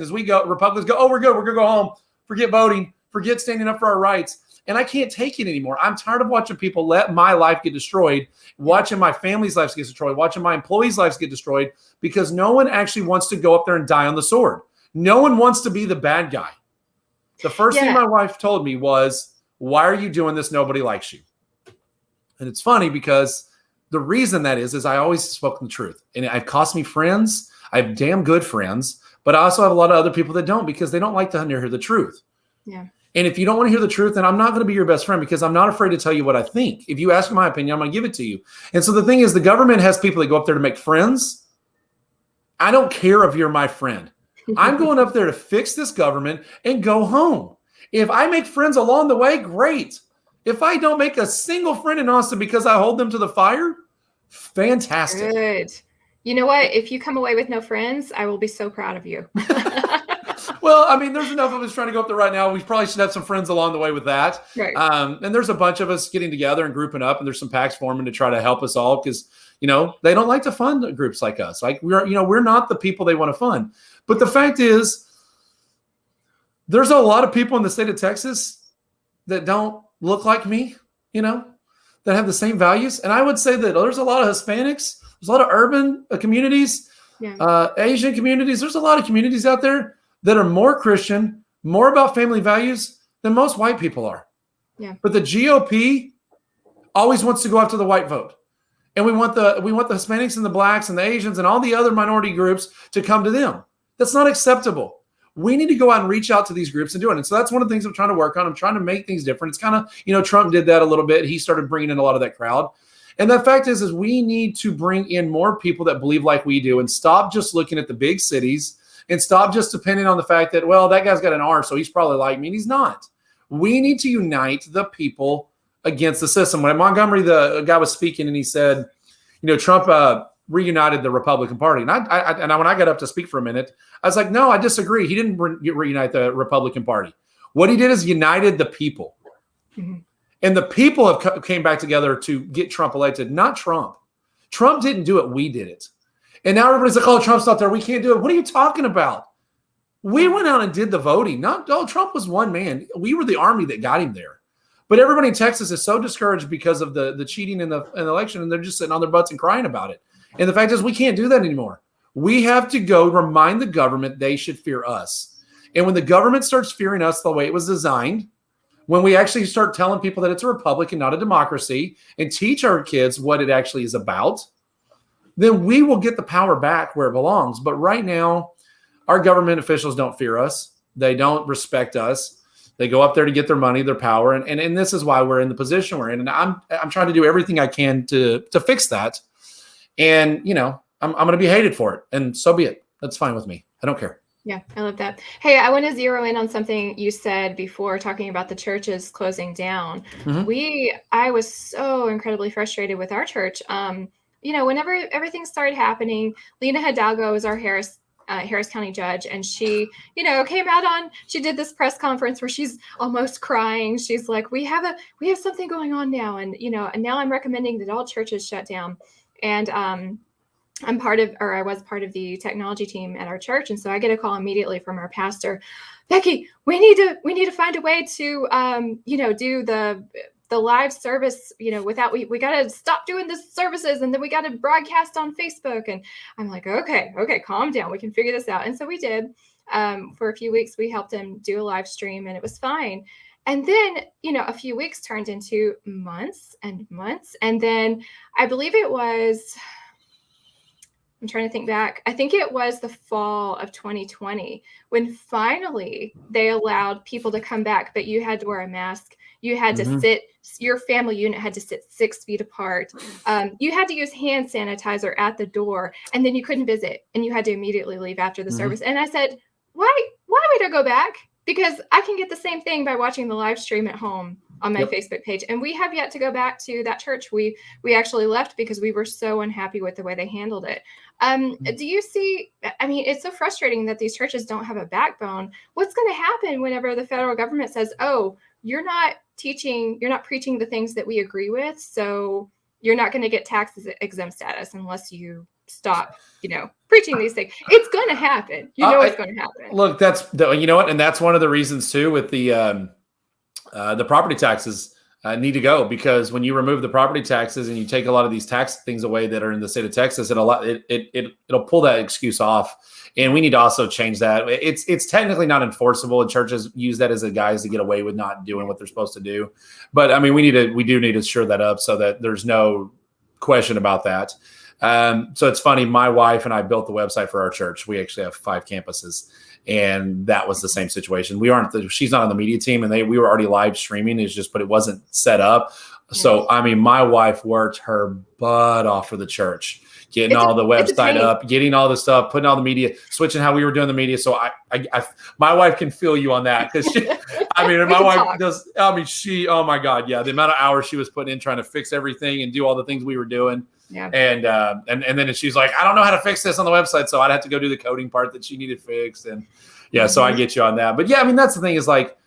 as we go, Republicans go, oh, we're good. We're going to go home. Forget voting. Forget standing up for our rights. And I can't take it anymore. I'm tired of watching people let my life get destroyed, watching my family's lives get destroyed, watching my employees' lives get destroyed, because no one actually wants to go up there and die on the sword. No one wants to be the bad guy. The first thing my wife told me was, why are you doing this? Nobody likes you. And it's funny because the reason that is I always spoken the truth. And it cost me friends. I have damn good friends, but I also have a lot of other people that don't, because they don't like to hear the truth. Yeah. And if you don't want to hear the truth, then I'm not going to be your best friend, because I'm not afraid to tell you what I think. If you ask my opinion, I'm going to give it to you. And so the thing is, the government has people that go up there to make friends. I don't care if you're my friend. I'm going up there to fix this government and go home. If I make friends along the way, great. If I don't make a single friend in Austin because I hold them to the fire, fantastic. Good. You know what? If you come away with no friends, I will be so proud of you. Well, I mean, there's enough of us trying to go up there right now. We probably should have some friends along the way with that. Right. And there's a bunch of us getting together and grouping up, and there's some PACs forming to try to help us all, because, they don't like to fund groups like us. Like, we're not the people they want to fund. But the fact is, there's a lot of people in the state of Texas that don't look like me, that have the same values. And I would say that there's a lot of Hispanics. There's a lot of urban communities, Asian communities. There's a lot of communities out there that are more Christian, more about family values than most white people are. Yeah. But the GOP always wants to go after the white vote. And we want the Hispanics and the blacks and the Asians and all the other minority groups to come to them. That's not acceptable. We need to go out and reach out to these groups and do it. And so that's one of the things I'm trying to work on. I'm trying to make things different. It's kind of, Trump did that a little bit. He started bringing in a lot of that crowd. And the fact is we need to bring in more people that believe like we do, and stop just looking at the big cities, and stop just depending on the fact that, well, that guy's got an R, so he's probably like me, and he's not. We need to unite the people against the system. When Montgomery, the guy, was speaking, and he said, Trump reunited the Republican Party. And I when I got up to speak for a minute, I was like, no, I disagree. He didn't reunite the Republican Party. What he did is united the people. Mm-hmm. And the people have came back together to get Trump elected, not Trump. Trump didn't do it. We did it. And now everybody's like, oh, Trump's not there. We can't do it. What are you talking about? We went out and did the voting. Trump was one man. We were the army that got him there. But everybody in Texas is so discouraged because of the cheating in the election, and they're just sitting on their butts and crying about it. And the fact is, we can't do that anymore. We have to go remind the government they should fear us. And when the government starts fearing us the way it was designed, when we actually start telling people that it's a republic and not a democracy, and teach our kids what it actually is about, then we will get the power back where it belongs. But right now, our government officials don't fear us. They don't respect us. They go up there to get their money, their power. And this is why we're in the position we're in. And I'm trying to do everything I can to fix that. And, I'm going to be hated for it. And so be it. That's fine with me. I don't care. Yeah, I love that. Hey, I want to zero in on something you said before talking about the churches closing down. Mm-hmm. I was so incredibly frustrated with our church. Whenever everything started happening, Lena Hidalgo is our Harris County judge, and she, came out she did this press conference where she's almost crying. She's like, we have something going on now, and now I'm recommending that all churches shut down. And I was part of the technology team at our church. And so I get a call immediately from our pastor, Becky, we need to find a way to, do the live service, without, we got to stop doing the services, and then we got to broadcast on Facebook. And I'm like, okay, calm down. We can figure this out. And so we did. For a few weeks, we helped him do a live stream, and it was fine. And then, a few weeks turned into months and months. And then I believe I'm trying to think back. I think it was the fall of 2020 when finally they allowed people to come back, but you had to wear a mask. You had to sit, your family unit had to sit 6 feet apart. You had to use hand sanitizer at the door, and then you couldn't visit, and you had to immediately leave after the service. And I said, why would I go back? Because I can get the same thing by watching the live stream at home on my Facebook page. And we have yet to go back to that church. We actually left because we were so unhappy with the way they handled it. Do you see, it's so frustrating that these churches don't have a backbone. What's going to happen whenever the federal government says, oh, you're not preaching the things that we agree with, so you're not going to get tax exempt status unless you stop, preaching these things. It's going to happen. It's going to happen. Look, and that's one of the reasons too with the property taxes need to go, because when you remove the property taxes and you take a lot of these tax things away that are in the state of Texas, it'll pull that excuse off. And we need to also change that. It's technically not enforceable, and churches use that as a guise to get away with not doing what they're supposed to do. But we do need to shore that up so that there's no question about that. So it's funny. My wife and I built the website for our church. We actually have 5 campuses, and that was the same situation. She's not on the media team, and we were already live streaming. But it wasn't set up. Yes. So, my wife worked her butt off for the church, getting all the website up, getting all the stuff, putting all the media, switching how we were doing the media. So my wife can feel you on that, because my wife does. Oh my God. Yeah. The amount of hours she was putting in trying to fix everything and do all the things we were doing. Yeah. And then she's like, I don't know how to fix this on the website. So I'd have to go do the coding part that she needed fixed. And yeah, so I get you on that. But yeah, that's the thing is, like,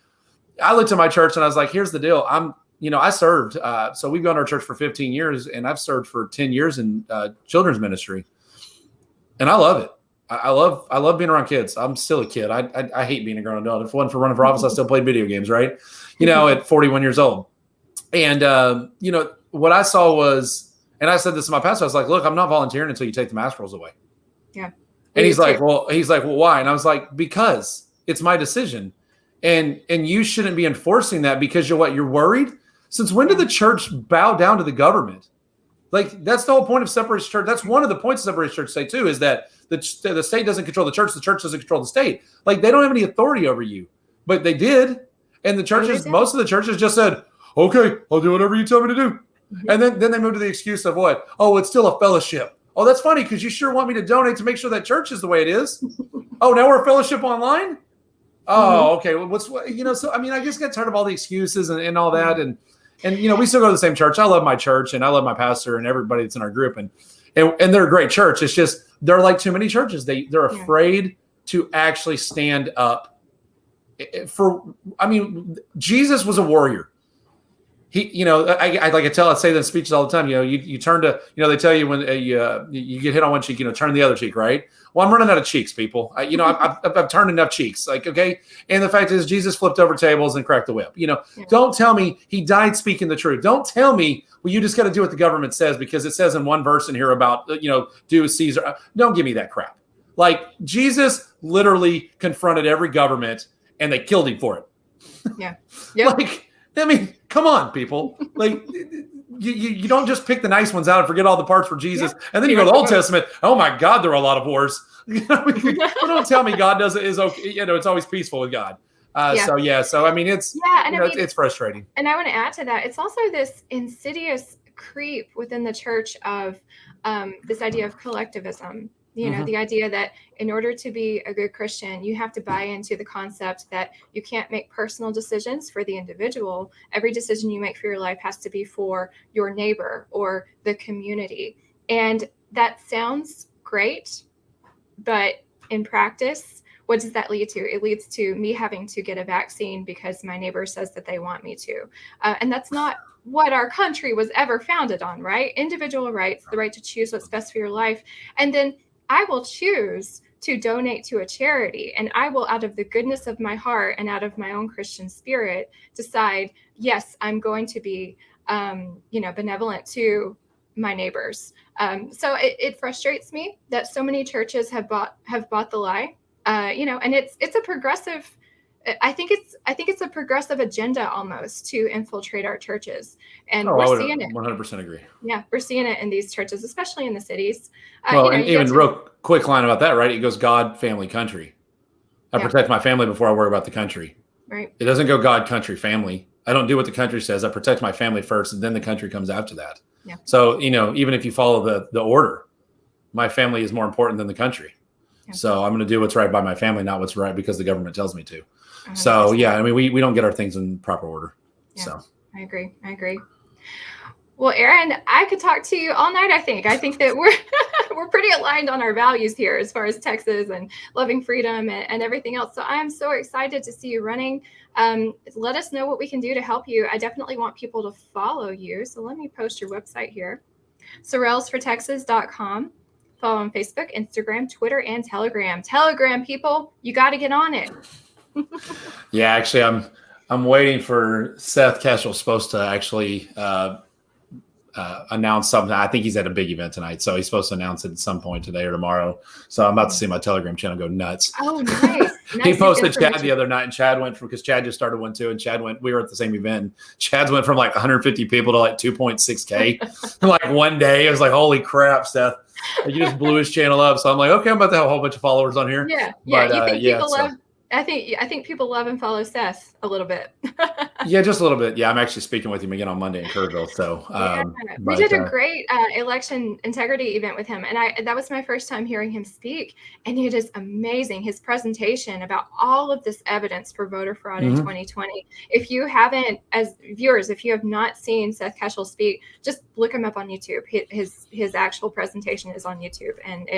I looked at my church and I was like, here's the deal. I served. So we've gone to our church for 15 years, and I've served for 10 years in children's ministry. And I love it. I love being around kids. I'm still a kid. I hate being a grown adult. If it wasn't for running for office, I still played video games, right? At 41 years old. And, what I saw was, and I said this to my pastor, I was like, look, I'm not volunteering until you take the mask rolls away. Yeah. And he's like, well, why? And I was like, because it's my decision. And you shouldn't be enforcing that because you're worried. Since when did the church bow down to the government? Like, that's the whole point of separation church. That's one of the points of separation church state too, is that the state doesn't control the church doesn't control the state. Like, they don't have any authority over you, but they did. And the churches, most of the churches just said, okay, I'll do whatever you tell me to do. And then they moved to the excuse of what? Oh, it's still a fellowship. Oh, that's funny, because you sure want me to donate to make sure that church is the way it is. Oh, now we're a fellowship online? Oh, okay. Well, so, I just get tired of all the excuses and all that. And we still go to the same church. I love my church, and I love my pastor and everybody that's in our group. And they're a great church. It's just, they're like too many churches. They're afraid to actually stand up Jesus was a warrior. He, I say that in speeches all the time. You turn to, they tell you when you get hit on one cheek, turn the other cheek, right? Well, I'm running out of cheeks, people. I've turned enough cheeks, like, okay. And the fact is, Jesus flipped over tables and cracked the whip. Don't tell me he died speaking the truth. Don't tell me, well, you just got to do what the government says because it says in one verse in here about, do Caesar. Don't give me that crap. Like, Jesus literally confronted every government and they killed him for it. Yeah. Yep. Come on, people. Like, you don't just pick the nice ones out and forget all the parts for Jesus. Yeah. And then you go to the Old Testament. Oh my God, there are a lot of wars. Don't tell me God is okay. It's always peaceful with God. So I mean, it's it's frustrating. And I want to add to that. It's also this insidious creep within the church of this idea of collectivism. The idea that in order to be a good Christian, you have to buy into the concept that you can't make personal decisions for the individual. Every decision you make for your life has to be for your neighbor or the community. And that sounds great, but in practice, what does that lead to? It leads to me having to get a vaccine because my neighbor says that they want me to. And that's not what our country was ever founded on, right? Individual rights, the right to choose what's best for your life. And then I will choose to donate to a charity, and I will, out of the goodness of my heart and out of my own Christian spirit, decide, yes, I'm going to be, benevolent to my neighbors. So it frustrates me that so many churches have bought the lie, and it's a progressive. I think it's a progressive agenda almost to infiltrate our churches, and we're seeing it. 100% agree. Yeah, we're seeing it in these churches, especially in the cities. And even real quick line about that, right? It goes God, family, country. I protect my family before I worry about the country. Right. It doesn't go God, country, family. I don't do what the country says. I protect my family first, and then the country comes after that. Yeah. So even if you follow the order, my family is more important than the country. Yeah. So I'm going to do what's right by my family, not what's right because the government tells me to. 100%. So I mean, we don't get our things in proper order. Yeah, so I agree. Well, Aaron, I could talk to you all night. I think that we're pretty aligned on our values here as far as Texas and loving freedom and everything else. So I am so excited to see you running. Let us know what we can do to help you. I definitely want people to follow you. So let me post your website here. Sorrellsfortexas.com. Follow on Facebook, Instagram, Twitter, and Telegram. Telegram, people, you got to get on it. Yeah, actually, I'm waiting for Seth Cashel supposed to actually announce something. I think he's at a big event tonight, so he's supposed to announce it at some point today or tomorrow. So I'm about to see my Telegram channel go nuts. Oh, nice. He posted Chad the other night, and Chad went from, because Chad just started one too, and Chad went. We were at the same event. Chad's went from like 150 people to like 2.6K in like one day. It was like, holy crap, Seth! Like, you just blew his channel up. So I'm like, okay, I'm about to have a whole bunch of followers on here. Yeah. But, you think people love? I think people love and follow Seth a little bit. Yeah, just a little bit. Yeah, I'm actually speaking with him again on Monday in Kerrville. So we did a great election integrity event with him, and that was my first time hearing him speak, and it is amazing, his presentation about all of this evidence for voter fraud in 2020. If you haven't, as viewers, if you have not seen Seth Cashel speak, just look him up on YouTube. His actual presentation is on YouTube, and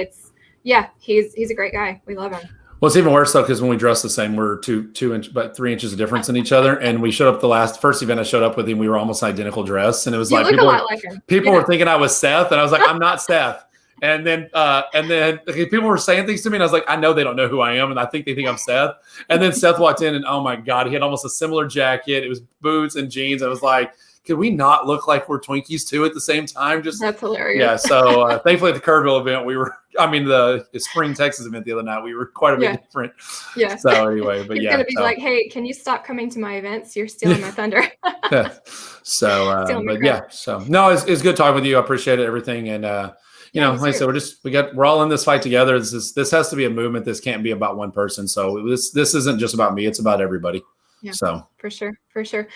he's a great guy. We love him. Well, it's even worse though, because when we dress the same, we're 2 inches, about 3 inches of difference in each other. And we showed up the first event I showed up with him, we were almost identical dress, and it was like people were thinking I was Seth, and I was like, I'm not Seth. And then people were saying things to me, and I was like, I know they don't know who I am, and I think they think I'm Seth. And then Seth walked in, and oh my God, he had almost a similar jacket. It was boots and jeans. I was like, could we not look like we're Twinkies too at the same time? That's hilarious. Yeah. So thankfully at the Kerrville event, the Spring Texas event the other night, we were quite a bit different. Yeah. So anyway, but He's gonna be like, hey, can you stop coming to my events? You're stealing my thunder. So no, it's good talking with you. I appreciate it, everything. And like I said, we're all in this fight together. This has to be a movement. This can't be about one person. So this isn't just about me. It's about everybody. Yeah, so for sure. So.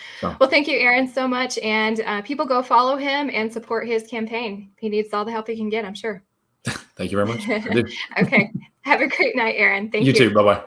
Well, thank you, Aaron, so much. And people go follow him and support his campaign. He needs all the help he can get, I'm sure. Thank you very much. Okay. Have a great night, Aaron. Thank you. You too. Bye-bye.